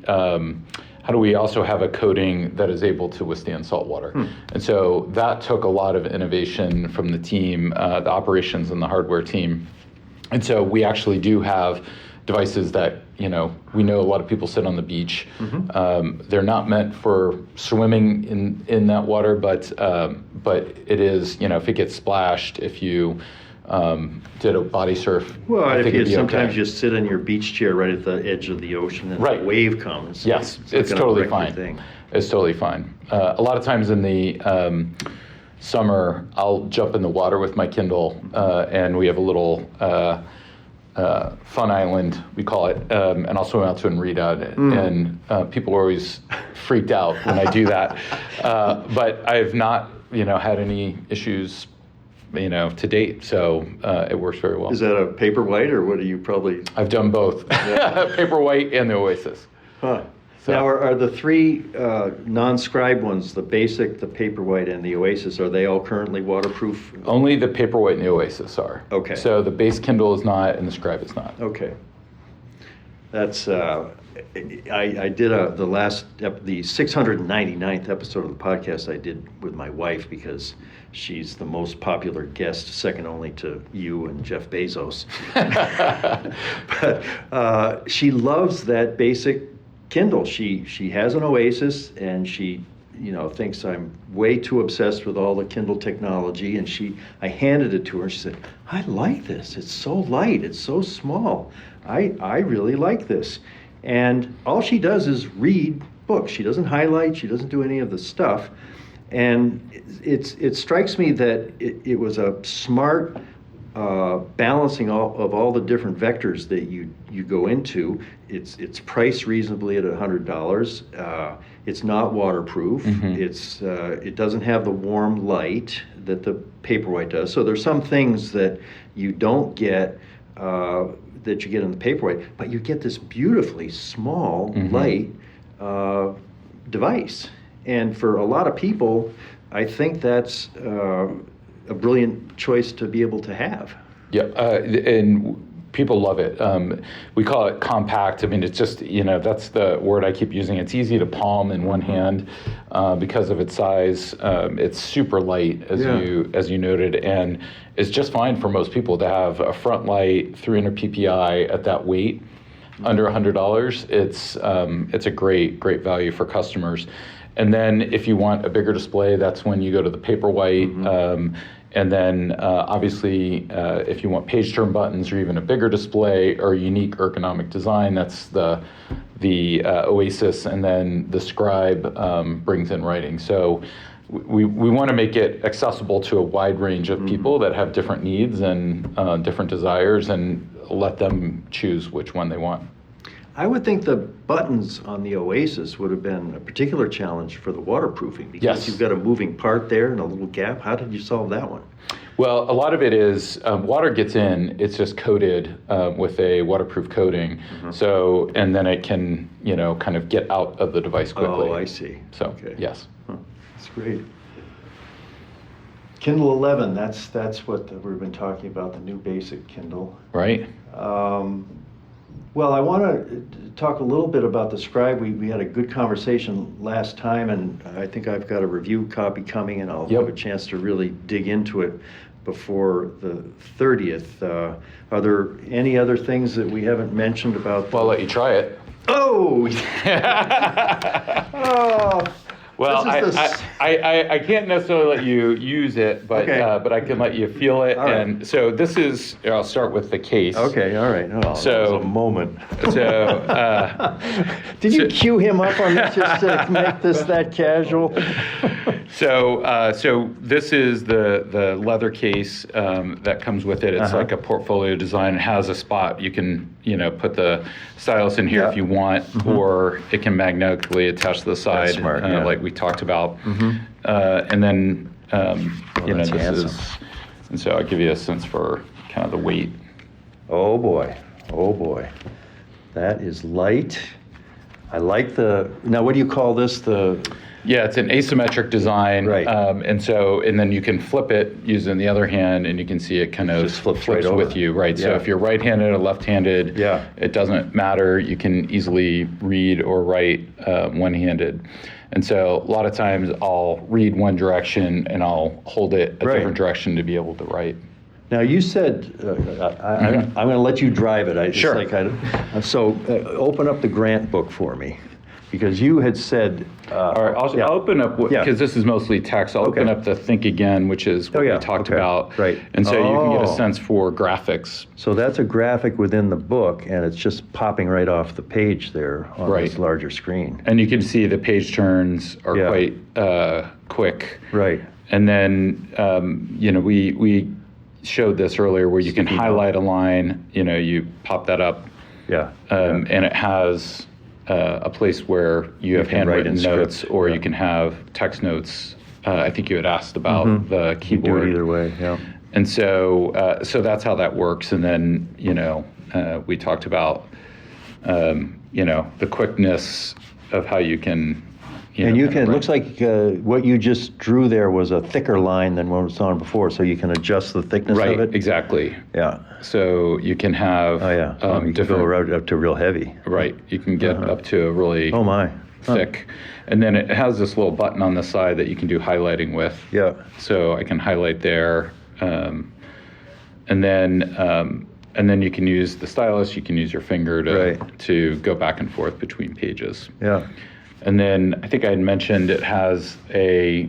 S2: also have a coating that is able to withstand salt water? And so that took a lot of innovation from the team, the operations and the hardware team. And so we actually do have devices that, we know a lot of people sit on the beach. They're not meant for swimming in that water, but it is, if it gets splashed, if you did a body surf.
S1: Well,
S2: I
S1: if
S2: think
S1: you
S2: it'd be
S1: sometimes
S2: okay.
S1: you sit in your beach chair right at the edge of the ocean and
S2: Right.
S1: the wave comes.
S2: Yes,
S1: not
S2: it's
S1: gonna
S2: totally
S1: wreck your
S2: fine.
S1: thing.
S2: It's totally fine. A lot of times in the summer, I'll jump in the water with my Kindle, and we have a little fun island, we call it, and I'll swim out to and read out it. And people are always freaked out when I do that. But I've not, had any issues to date, so it works very well.
S1: Is that a Paperwhite, or what do you probably?
S2: I've done both, Paperwhite and the Oasis.
S1: Huh.
S2: So-
S1: Now, are the three non-scribe ones, the Basic, the Paperwhite, and the Oasis, are they all currently waterproof?
S2: Only the Paperwhite and the Oasis are.
S1: Okay.
S2: So the base Kindle is not, and the Scribe is not.
S1: Okay. That's, I did the 699th episode of the podcast I did with my wife, because she's the most popular guest, second only to you and Jeff Bezos. But she loves that Basic Kindle. She has an Oasis, and she thinks I'm way too obsessed with all the Kindle technology, and I handed it to her, and she said, I like this. It's so light. It's so small. I really like this. And all she does is read books. She doesn't highlight. She doesn't do any of the stuff. And it strikes me that it was a smart balancing of all the different vectors that you go into. It's priced reasonably at $100. It's not waterproof. It doesn't have the warm light that the Paperwhite does. So there's some things that you don't get that you get in the Paperwhite, but you get this beautifully small, light device. And for a lot of people, I think that's a brilliant choice to be able to have.
S2: Yeah, and people love it. We call it compact. I mean, it's just, that's the word I keep using. It's easy to palm in one hand because of its size. It's super light, as you noted, and it's just fine for most people to have a front light, 300 PPI at that weight, under $100. It's a great value for customers. And then if you want a bigger display, that's when you go to the Paperwhite. And then obviously, if you want page turn buttons or even a bigger display or unique ergonomic design, that's the Oasis. And then the Scribe brings in writing. So we want to make it accessible to a wide range of people that have different needs and different desires, and let them choose which one they want.
S1: I would think the buttons on the Oasis would have been a particular challenge for the waterproofing, because you've got a moving part there and a little gap. How did you solve that one?
S2: Well, a lot of it is water gets in, it's just coated with a waterproof coating. So, and then it can, kind of get out of the device quickly.
S1: Oh, I see.
S2: So, yes.
S1: That's great. Kindle 11, that's what we've been talking about, the new basic Kindle.
S2: Right.
S1: Well, I want to talk a little bit about the Scribe. We had a good conversation last time, and I think I've got a review copy coming, and I'll have a chance to really dig into it before the 30th. Are there any other things that we haven't mentioned about?
S2: Well, I'll let you try it.
S1: Oh! Oh!
S2: Well, I can't necessarily let you use it, but but I can let you feel it.
S1: All right.
S2: And so this is, I'll start with the case.
S1: Okay, all right. Oh,
S2: So-
S1: that was a moment.
S2: So,
S1: Did you cue him up on this just to make this that casual?
S2: so this is the leather case that comes with it. It's like a portfolio design. It has a spot you can put the stylus in here if you want, or it can magnetically attach to the side,
S1: That's smart,
S2: like we talked about. And then
S1: that's
S2: this
S1: handsome.
S2: is, and so I'll give you a sense for kind of the weight.
S1: Oh boy, that is light. I like now what do you call this?
S2: Yeah, it's an asymmetric design,
S1: Right.
S2: And then you can flip it using the other hand, and you can see it kind of
S1: Just flips
S2: flips
S1: right over.
S2: with you, right? So
S1: Yeah.
S2: if you're right-handed or left-handed, it doesn't matter. You can easily read or write one-handed. And so a lot of times I'll read one direction and I'll hold it a different direction to be able to write.
S1: Now you said I'm going to let you drive it.
S2: Sure.
S1: So open up the Grant book for me, because you had said.
S2: All right, I'll open up, because this is mostly text, I'll open up the Think Again, which is what we talked about.
S1: Right.
S2: And so you can get a sense for graphics.
S1: So that's a graphic within the book, and it's just popping right off the page there on this larger screen.
S2: And you can see the page turns are quite quick.
S1: Right.
S2: And then, we showed this earlier where you can highlight a line, you pop that up. And it has a place where you have handwritten notes, or you can have text notes. I think you had asked about the keyboard.
S1: You do it either way, yeah.
S2: And so that's how that works. And then, we talked about, the quickness of how you can,
S1: and you can, it looks like what you just drew there was a thicker line than what was on before, so you can adjust the thickness of it.
S2: Right, exactly.
S1: Yeah.
S2: So you can have
S1: you can go right up to real heavy.
S2: Right, you can get up to a really thick. And then it has this little button on the side that you can do highlighting with.
S1: Yeah.
S2: So I can highlight there. And then you can use the stylus, you can use your finger to go back and forth between pages.
S1: Yeah.
S2: And then I think I had mentioned it has a,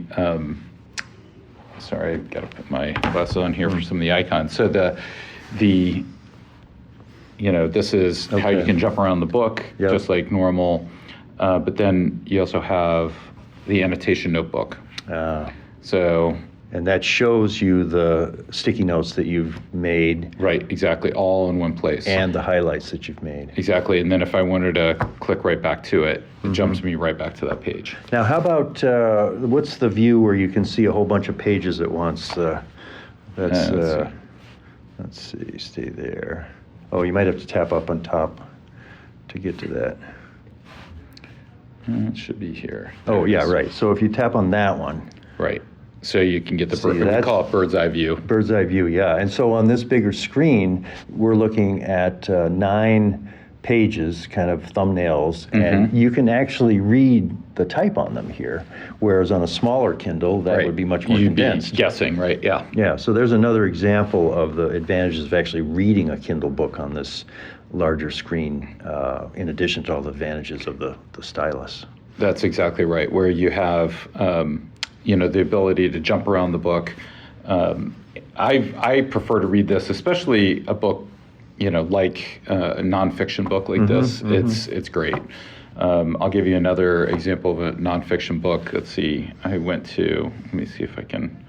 S2: sorry, I've got to put my glasses on here for some of the icons. So this is how you can jump around the book, just like normal. But then you also have the annotation notebook. So.
S1: And that shows you the sticky notes that you've made.
S2: Right, exactly, all in one place.
S1: And the highlights that you've made.
S2: Exactly, and then if I wanted to click right back to it, it jumps me right back to that page.
S1: Now, how about, what's the view where you can see a whole bunch of pages at once? Let's see, stay there. Oh, you might have to tap up on top to get to that.
S2: It should be here.
S1: Oh, yeah, right. So if you tap on that one.
S2: Right. So you can get the we call it bird's eye view.
S1: Bird's eye view, yeah. And so on this bigger screen, we're looking at 9 pages, kind of thumbnails, and you can actually read the type on them here. Whereas on a smaller Kindle, that would be much more condensed.
S2: Be guessing, right? Yeah.
S1: Yeah. So there's another example of the advantages of actually reading a Kindle book on this larger screen, in addition to all the advantages of the stylus.
S2: That's exactly right. Where you have the ability to jump around the book. I prefer to read this, especially a book, like a nonfiction book like this. It's great. I'll give you another example of a nonfiction book. Let's see. Let me see if I can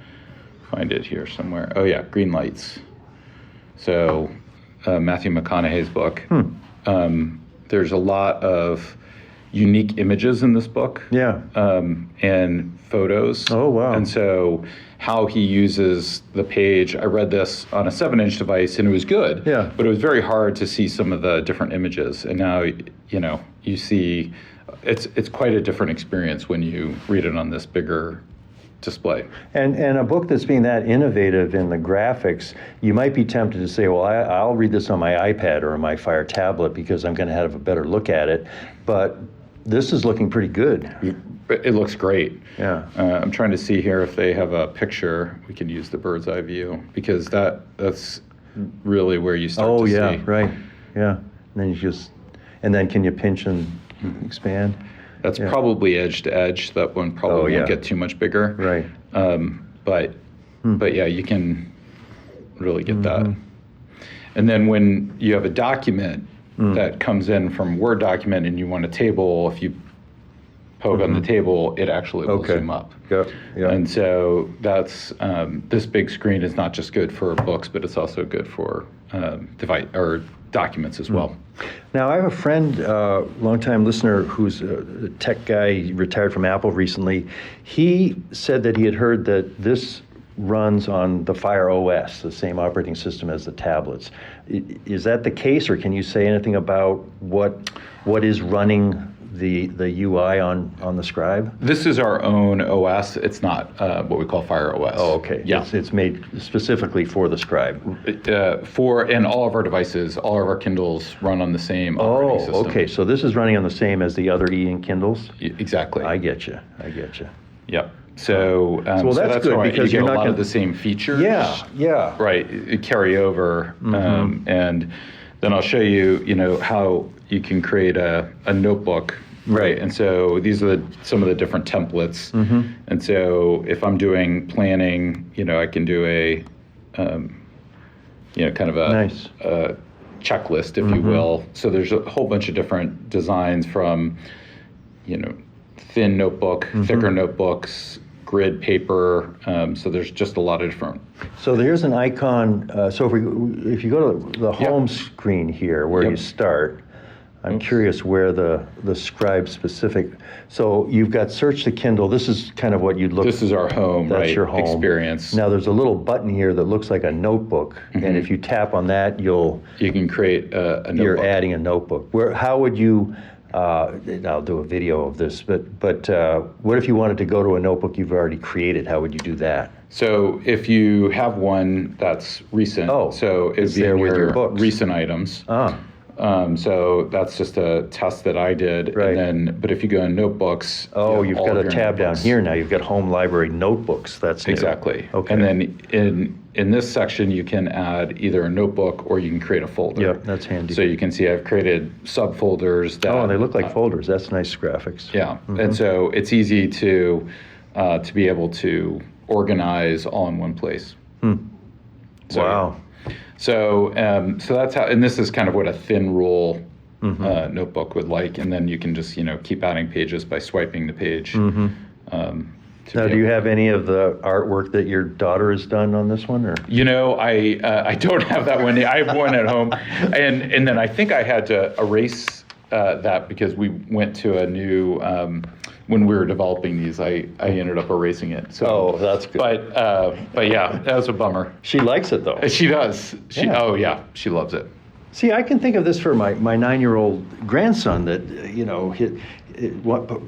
S2: find it here somewhere. Oh yeah, Green Lights. So Matthew McConaughey's book. There's a lot of unique images in this book.
S1: Yeah.
S2: And photos.
S1: Oh, wow.
S2: And so how he uses the page, I read this on a 7-inch device and it was good.
S1: Yeah.
S2: But it was very hard to see some of the different images. And now, you see, it's quite a different experience when you read it on this bigger display.
S1: And a book that's being that innovative in the graphics, you might be tempted to say, well, I'll read this on my iPad or my Fire tablet because I'm going to have a better look at it. But this is looking pretty good.
S2: It looks great.
S1: Yeah.
S2: I'm trying to see here if they have a picture. We can use the bird's eye view because that's really where you start to see.
S1: Oh, yeah, right. Yeah. And then can you pinch and expand?
S2: That's probably edge to edge. That one probably won't get too much bigger.
S1: Right.
S2: But yeah, you can really get that. And then when you have a document that comes in from Word document and you want a table, if you poke on the table, it actually will zoom up.
S1: Yep.
S2: And so that's this big screen is not just good for books, but it's also good for device or documents as well.
S1: Now, I have a friend, longtime listener, who's a tech guy. He retired from Apple recently. He said that he had heard that this runs on the Fire OS, the same operating system as the tablets. Is that the case, or can you say anything about what is running the UI on the Scribe?
S2: This is our own OS. It's not what we call Fire OS.
S1: Oh, okay.
S2: Yeah.
S1: It's made specifically for the Scribe.
S2: And all of our devices, all of our Kindles run on the same operating system.
S1: Oh, okay. So this is running on the same as the other e-ink Kindles?
S2: Exactly.
S1: I get you.
S2: Yep. So,
S1: that's good because
S2: you
S1: you're
S2: get
S1: not
S2: a lot
S1: gonna...
S2: of the same features.
S1: Yeah.
S2: Right. Carry over, and then I'll show you, how you can create a notebook. Right. And so these are some of the different templates. And so if I'm doing planning, I can do a, kind of a checklist, if you will. So there's a whole bunch of different designs from, thin notebook, thicker notebooks, grid paper. So there's just a lot of different.
S1: So there's an icon. So if you go to the home screen here where you start, I'm curious where the Scribe specific. So you've got Search the Kindle. This is kind of what you'd look.
S2: This is our home,
S1: That's
S2: right?
S1: your home
S2: Experience.
S1: Now there's a little button here that looks like a notebook, and if you tap on that, you
S2: can create a notebook.
S1: You're adding a notebook. How would you? I'll do a video of this, but what if you wanted to go to a notebook you've already created? How would you do that?
S2: So if you have one that's recent, so it'd be in your books. Recent items. So that's just a test that I did.
S1: Right.
S2: But if you go in notebooks,
S1: you've got a tab down here now. You've got home library notebooks. That's new.
S2: Exactly.
S1: Okay.
S2: And then in this section, you can add either a notebook or you can create a folder.
S1: Yep, that's handy.
S2: So you can see I've created subfolders that.
S1: Oh, they look like folders. That's nice graphics.
S2: Yeah, and so it's easy to be able to organize all in one place.
S1: Wow.
S2: So that's how, and this is kind of what a thin rule notebook would like, and then you can just keep adding pages by swiping the page.
S1: Now, do you have any of the artwork that your daughter has done on this one, or?
S2: I don't have that one. I have one at home, and then I think I had to erase that because we went to a new. When we were developing these, I ended up erasing it. So,
S1: that's good.
S2: But yeah, that was a bummer.
S1: She likes it though.
S2: She does. Oh yeah, she loves it.
S1: See, I can think of this for my 9-year-old grandson that,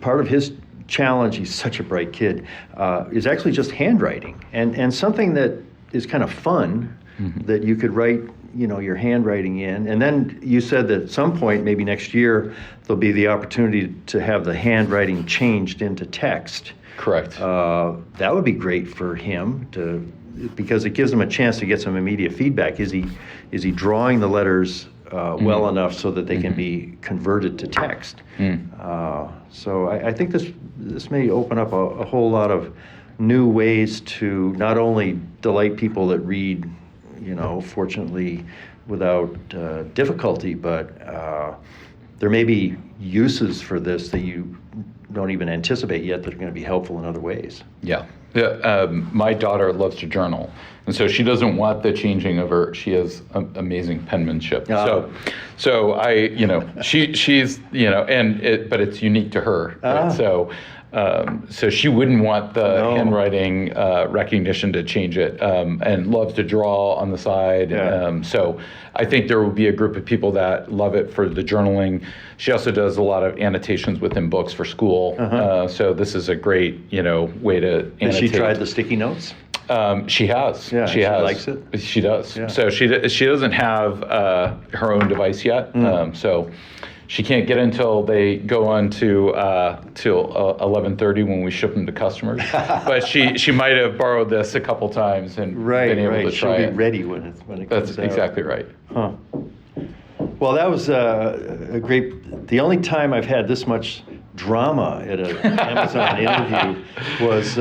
S1: part of his challenge, he's such a bright kid, is actually just handwriting. And something that is kind of fun that you could write, your handwriting in. And then you said that at some point, maybe next year, there'll be the opportunity to have the handwriting changed into text.
S2: Correct.
S1: That would be great for him because it gives him a chance to get some immediate feedback. Is he drawing the letters well enough so that they can be converted to text? So I think this may open up a whole lot of new ways to not only delight people that read, fortunately without difficulty, but there may be uses for this that you don't even anticipate yet that are going to be helpful in other ways. Yeah.
S2: My daughter loves to journal, and so she doesn't want the changing of her. She has amazing penmanship. So I, she's, but it's unique to her. Right? So she wouldn't want the handwriting recognition to change it, and loves to draw on the side.
S1: Yeah.
S2: So I think there will be a group of people that love it for the journaling. She also does a lot of annotations within books for school. So this is a great, way to annotate.
S1: Has she tried the sticky notes?
S2: She has.
S1: Yeah, she
S2: likes it. She does. Yeah. So she doesn't have her own device yet. So she can't get until they go on to till 11:30 when we ship them to customers. But she might have borrowed this a couple times and been able to try it.
S1: She'll be ready when it comes out.
S2: That's exactly right.
S1: Huh. Well, that was a great. The only time I've had this much drama at an Amazon interview was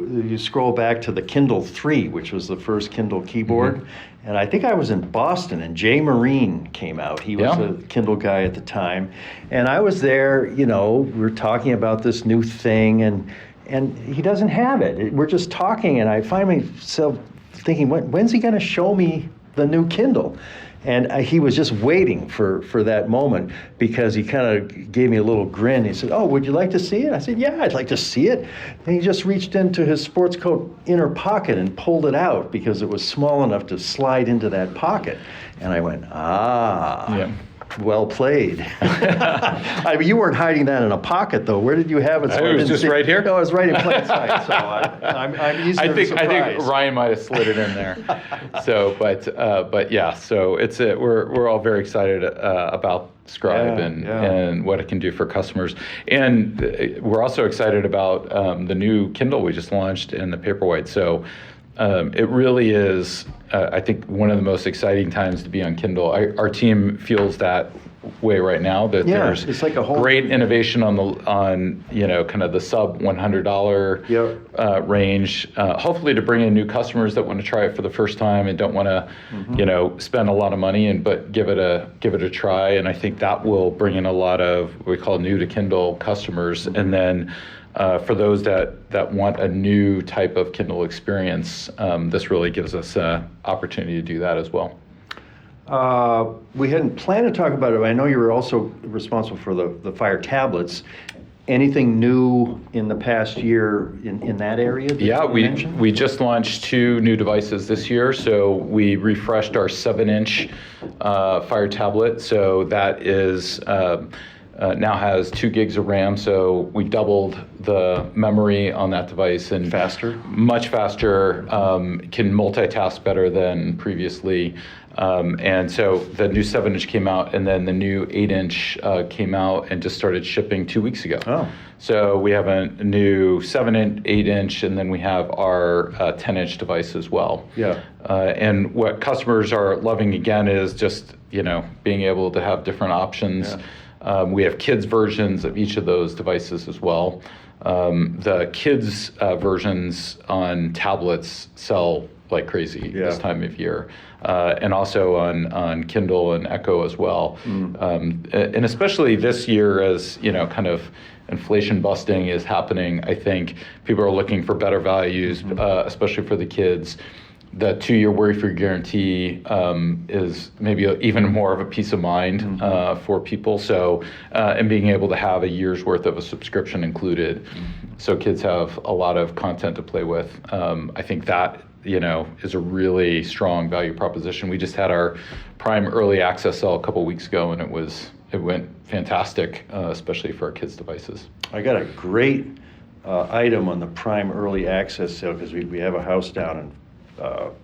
S1: you scroll back to the Kindle 3, which was the first Kindle keyboard. And I think I was in Boston, and Jay Marine came out. He was a Kindle guy at the time. And I was there, we were talking about this new thing, and he doesn't have it. We're just talking, and I find myself thinking, when's he going to show me the new Kindle? And he was just waiting for that moment because he kind of gave me a little grin. He said, "Oh, would you like to see it?" I said, "Yeah, I'd like to see it." And he just reached into his sports coat inner pocket and pulled it out because it was small enough to slide into that pocket. And I went, well played. I mean, you weren't hiding that in a pocket, though. Where did you have it?
S2: So it was just right here?
S1: No, it was right in plain sight. So I'm easily surprised.
S2: I think Ryan might have slid it in there. So, but yeah. So we're all very excited about Scribe and what it can do for customers, and we're also excited about the new Kindle we just launched and the Paperwhite. So. It really is, I think, one of the most exciting times to be on Kindle. Our team feels that way right now. That there's
S1: it's like a whole
S2: great innovation on kind of the sub $100 range. Hopefully, to bring in new customers that want to try it for the first time and don't want to, spend a lot of money but give it a try. And I think that will bring in a lot of what we call new to Kindle customers, and then. For those that want a new type of Kindle experience, this really gives us an opportunity to do that as well.
S1: We hadn't planned to talk about it, but I know you were also responsible for the Fire tablets. Anything new in the past year in that area?
S2: Yeah, we just launched 2 new devices this year. So we refreshed our 7-inch Fire tablet. So that is... now has 2 gigs of RAM, so we doubled the memory on that device and much faster, can multitask better than previously. And so the new 7-inch came out, and then the new 8-inch came out and just started shipping 2 weeks ago.
S1: Oh.
S2: So we have a new 7-inch, 8-inch, and then we have our 10-inch device as well.
S1: Yeah.
S2: And what customers are loving again is just being able to have different options. Yeah. We have kids versions of each of those devices as well. The kids versions on tablets sell like crazy this time of year, and also on Kindle and Echo as well. And especially this year, as kind of inflation busting is happening, I think people are looking for better values, especially for the kids. The 2-year worry-free guarantee is maybe even more of a peace of mind for people. So, and being able to have a year's worth of a subscription included, so kids have a lot of content to play with. I think that is a really strong value proposition. We just had our Prime early access sale a couple weeks ago, and it went fantastic, especially for our kids' devices.
S1: I got a great item on the Prime early access sale because we have a house down in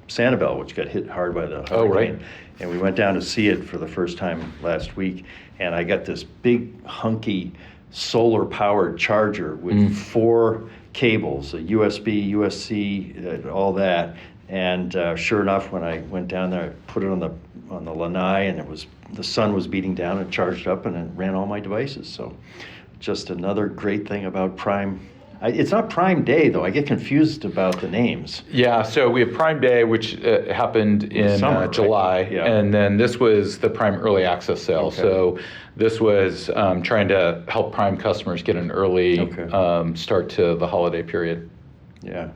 S1: Sanibel, which got hit hard by the hurricane.
S2: Oh, right.
S1: And we went down to see it for the first time last week, and I got this big, hunky, solar-powered charger with 4 cables, a USB, USB, all that. And sure enough, when I went down there, I put it on the lanai, and the sun was beating down, and charged up, and it ran all my devices. So just another great thing about Prime. It's not Prime Day, though. I get confused about the names.
S2: Yeah, so we have Prime Day, which happened in
S1: Summer,
S2: July,
S1: right? Yeah.
S2: And then this was the Prime Early Access sale.
S1: Okay.
S2: So this was trying to help Prime customers get an early start to the holiday period.
S1: Yeah.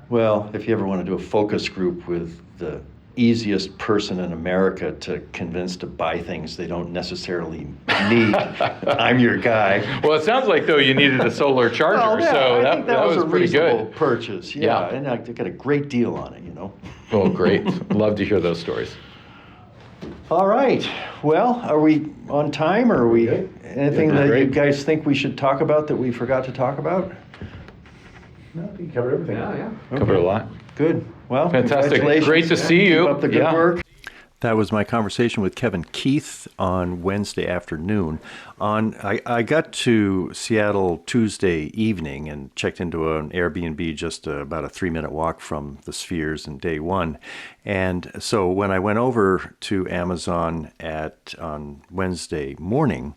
S1: Well, if you ever want to do a focus group with the easiest person in America to convince to buy things they don't necessarily need, I'm your guy.
S2: Well, it sounds like, though, you needed a solar charger,
S1: Well, yeah,
S2: so
S1: I think that was a
S2: pretty
S1: reasonable
S2: good
S1: purchase. Yeah, and I got a great deal on it,
S2: Well, great. Love to hear those stories.
S1: All right. Well, are we on time, or are we anything that you guys think we should talk about that we forgot to talk about?
S3: No, you covered everything.
S1: Okay.
S2: Covered a lot.
S1: Good. Well,
S2: Fantastic.
S1: congratulations.
S2: Great to see you.
S1: Keep up the good work.
S4: That was my conversation with Kevin Keith on Wednesday afternoon. I got to Seattle Tuesday evening and checked into an Airbnb just about a 3-minute walk from the Spheres in day one. And so when I went over to Amazon on Wednesday morning,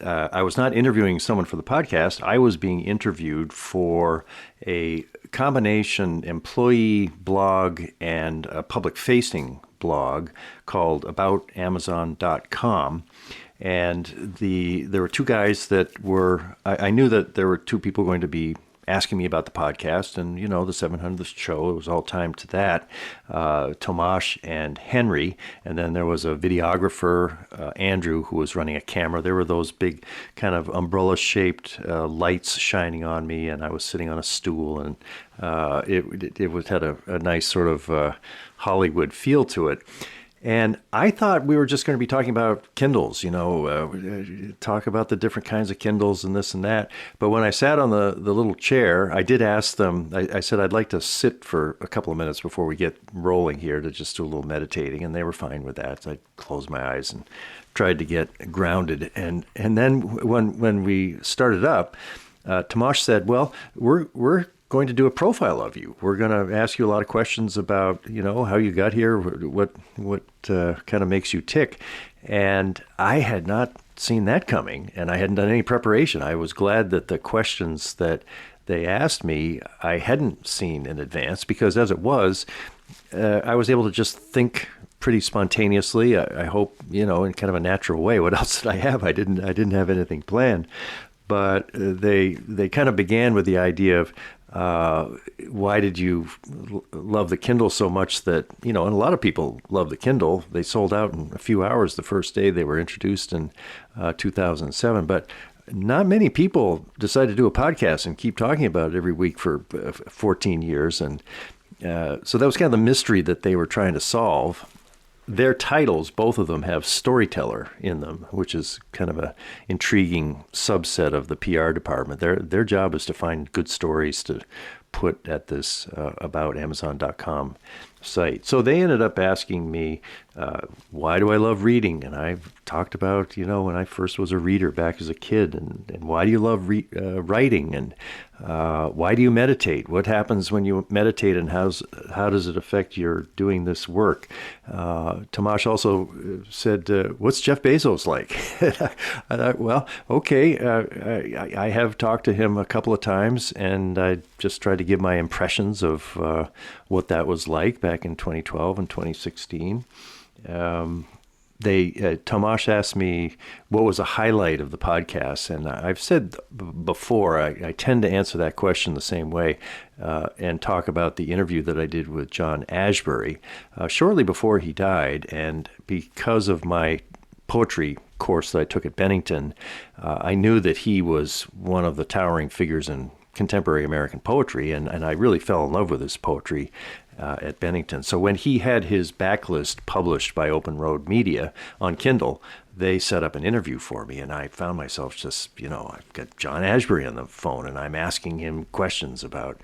S4: I was not interviewing someone for the podcast. I was being interviewed for a combination employee blog and a public-facing blog called aboutamazon.com. And there were 2 guys that were, I knew that there were 2 people going to be asking me about the podcast and, the 700th show. It was all timed to that, Tomasz and Henry. And then there was a videographer, Andrew, who was running a camera. There were those big kind of umbrella-shaped lights shining on me, and I was sitting on a stool, and it had a nice sort of Hollywood feel to it. And I thought we were just going to be talking about Kindles, talk about the different kinds of Kindles and this and that. But when I sat on the little chair, I did ask them, I said, I'd like to sit for a couple of minutes before we get rolling here to just do a little meditating. And they were fine with that. So I closed my eyes and tried to get grounded. And then when we started up, Tomasz said, well, we're going to do a profile of you. We're going to ask you a lot of questions about, how you got here, what kind of makes you tick. And I had not seen that coming, and I hadn't done any preparation. I was glad that the questions that they asked me, I hadn't seen in advance, because as it was, I was able to just think pretty spontaneously. I hope, in kind of a natural way. What else did I have? I didn't have anything planned. But they kind of began with the idea of, why did you love the Kindle so much that, and a lot of people love the Kindle. They sold out in a few hours the first day they were introduced in 2007. But not many people decide to do a podcast and keep talking about it every week for 14 years. And so that was kind of the mystery that they were trying to solve. Their titles, both of them, have storyteller in them, which is kind of a intriguing subset of the PR department. Their job is to find good stories to put at this aboutamazon.com site. So they ended up asking me, why do I love reading? And I've talked about, when I first was a reader back as a kid, and why do you love writing? And why do you meditate? What happens when you meditate, and how does it affect your doing this work? Tomasz also said, what's Jeff Bezos like? And I, well, okay, I have talked to him a couple of times, and I just tried to give my impressions of what that was like back in 2012 and 2016. Tomasz asked me what was a highlight of the podcast, and I've said before I tend to answer that question the same way and talk about the interview that I did with John Ashbery shortly before he died. And because of my poetry course that I took at Bennington, I knew that he was one of the towering figures in contemporary American poetry, and I really fell in love with his poetry at Bennington. So when he had his backlist published by Open Road Media on Kindle, they set up an interview for me, and I found myself just, I've got John Ashbery on the phone, and I'm asking him questions about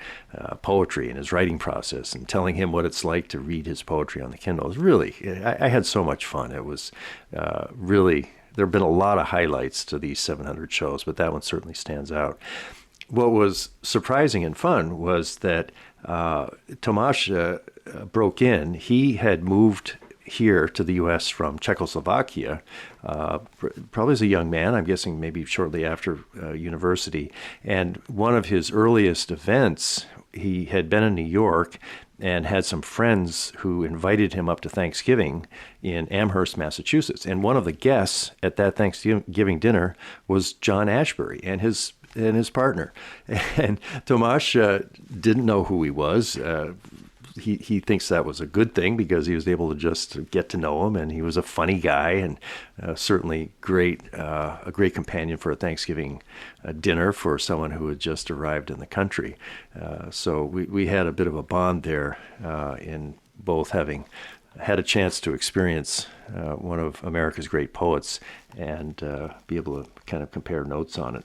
S4: poetry and his writing process, and telling him what it's like to read his poetry on the Kindle. It was really, I had so much fun. It was really, there have been a lot of highlights to these 700 shows, but that one certainly stands out. What was surprising and fun was that Tomasz broke in. He had moved here to the U.S. from Czechoslovakia, probably as a young man, I'm guessing maybe shortly after university. And one of his earliest events, he had been in New York and had some friends who invited him up to Thanksgiving in Amherst, Massachusetts. And one of the guests at that Thanksgiving dinner was John Ashbery and his partner. And Tomasz didn't know who he was. He thinks that was a good thing because he was able to just get to know him, and he was a funny guy, and certainly a great companion for a Thanksgiving dinner for someone who had just arrived in the country. So we had a bit of a bond there in both having had a chance to experience one of America's great poets and be able to kind of compare notes on it.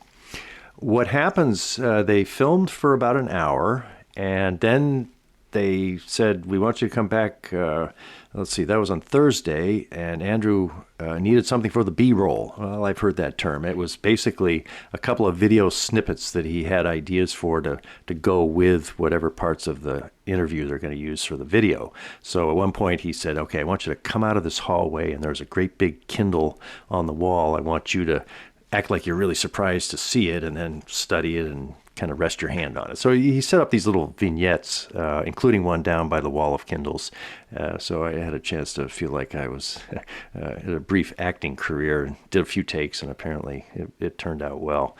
S4: What happens, they filmed for about an hour, and then they said, we want you to come back, let's see, that was on Thursday, and Andrew needed something for the B-roll. Well, I've heard that term. It was basically a couple of video snippets that he had ideas for to go with whatever parts of the interview they're going to use for the video. So at one point he said, okay, I want you to come out of this hallway, and there's a great big Kindle on the wall. I want you to act like you're really surprised to see it, and then study it and kind of rest your hand on it. So he set up these little vignettes, including one down by the wall of Kindles. So I had a chance to feel like I was had a brief acting career, did a few takes, and apparently it turned out well.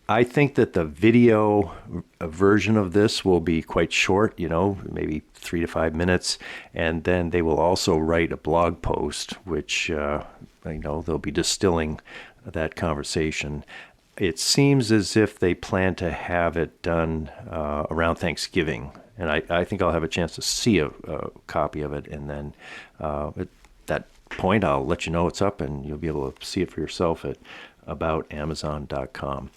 S4: I think that the video version of this will be quite short, maybe 3 to 5 minutes. And then they will also write a blog post, which, they'll be distilling that conversation. It seems as if they plan to have it done around Thanksgiving. And I think I'll have a chance to see a copy of it. And then at that point, I'll let you know it's up, and you'll be able to see it for yourself at aboutamazon.com.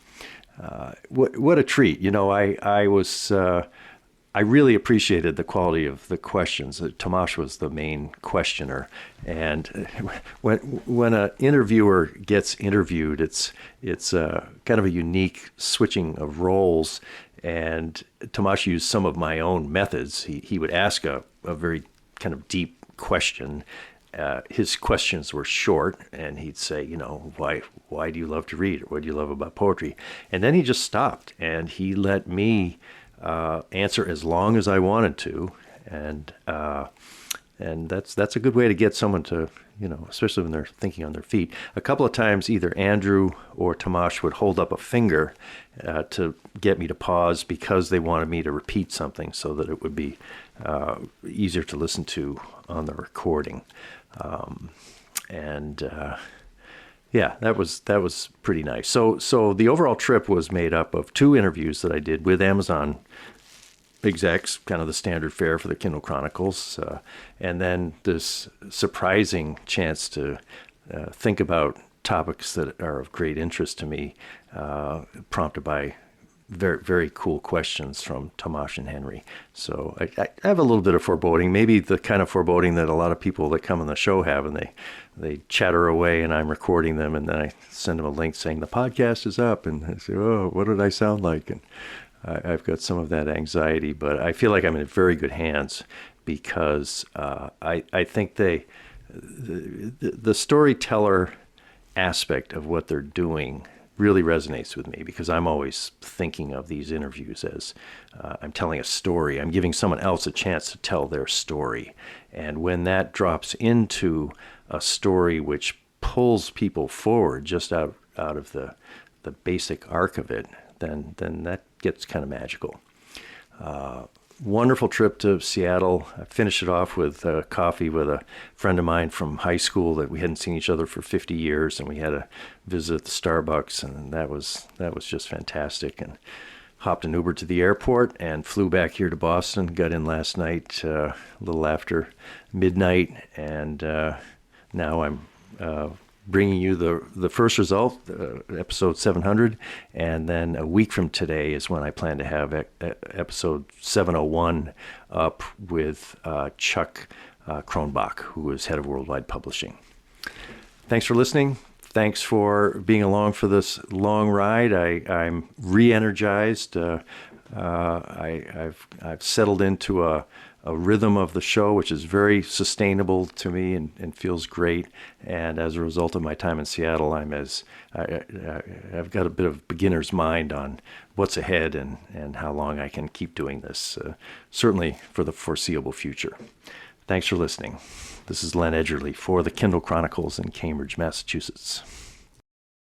S4: What a treat. I really appreciated the quality of the questions. Tomasz was the main questioner, and when an interviewer gets interviewed, it's kind of a unique switching of roles. And Tomasz used some of my own methods. He would ask a very kind of deep question. His questions were short, and he'd say, why do you love to read? Or what do you love about poetry? And then he just stopped, and he let me answer as long as I wanted to, and that's a good way to get someone to, especially when they're thinking on their feet. A couple of times, either Andrew or Tomasz would hold up a finger to get me to pause because they wanted me to repeat something so that it would be easier to listen to on the recording. Yeah, that was pretty nice. So the overall trip was made up of 2 interviews that I did with Amazon execs, kind of the standard fare for the Kindle Chronicles, and then this surprising chance to think about topics that are of great interest to me, prompted by very, very cool questions from Tomasz and Henry. So I have a little bit of foreboding, maybe the kind of foreboding that a lot of people that come on the show have, and they chatter away and I'm recording them, and then I send them a link saying the podcast is up, and I say, oh, what did I sound like? And I've got some of that anxiety, but I feel like I'm in very good hands because I think the storyteller aspect of what they're doing really resonates with me, because I'm always thinking of these interviews as I'm telling a story. I'm giving someone else a chance to tell their story. And when that drops into a story which pulls people forward just out of the basic arc of it, then that gets kind of magical. Wonderful trip to Seattle. I finished it off with coffee with a friend of mine from high school that we hadn't seen each other for 50 years, and we had a visit at the Starbucks, and that was just fantastic. And hopped an Uber to the airport and flew back here to Boston. Got in last night a little after midnight, and now I'm bringing you the first result, episode 700, and then a week from today is when I plan to have episode 701 up with Chuck Kronbach, who is head of worldwide publishing. Thanks for listening. Thanks for being along for this long ride. I'm re-energized. I've settled into a rhythm of the show, which is very sustainable to me and feels great. And as a result of my time in Seattle, I've got a bit of beginner's mind on what's ahead and how long I can keep doing this, certainly for the foreseeable future. Thanks for listening. This is Len Edgerly for the Kindle Chronicles in Cambridge, Massachusetts.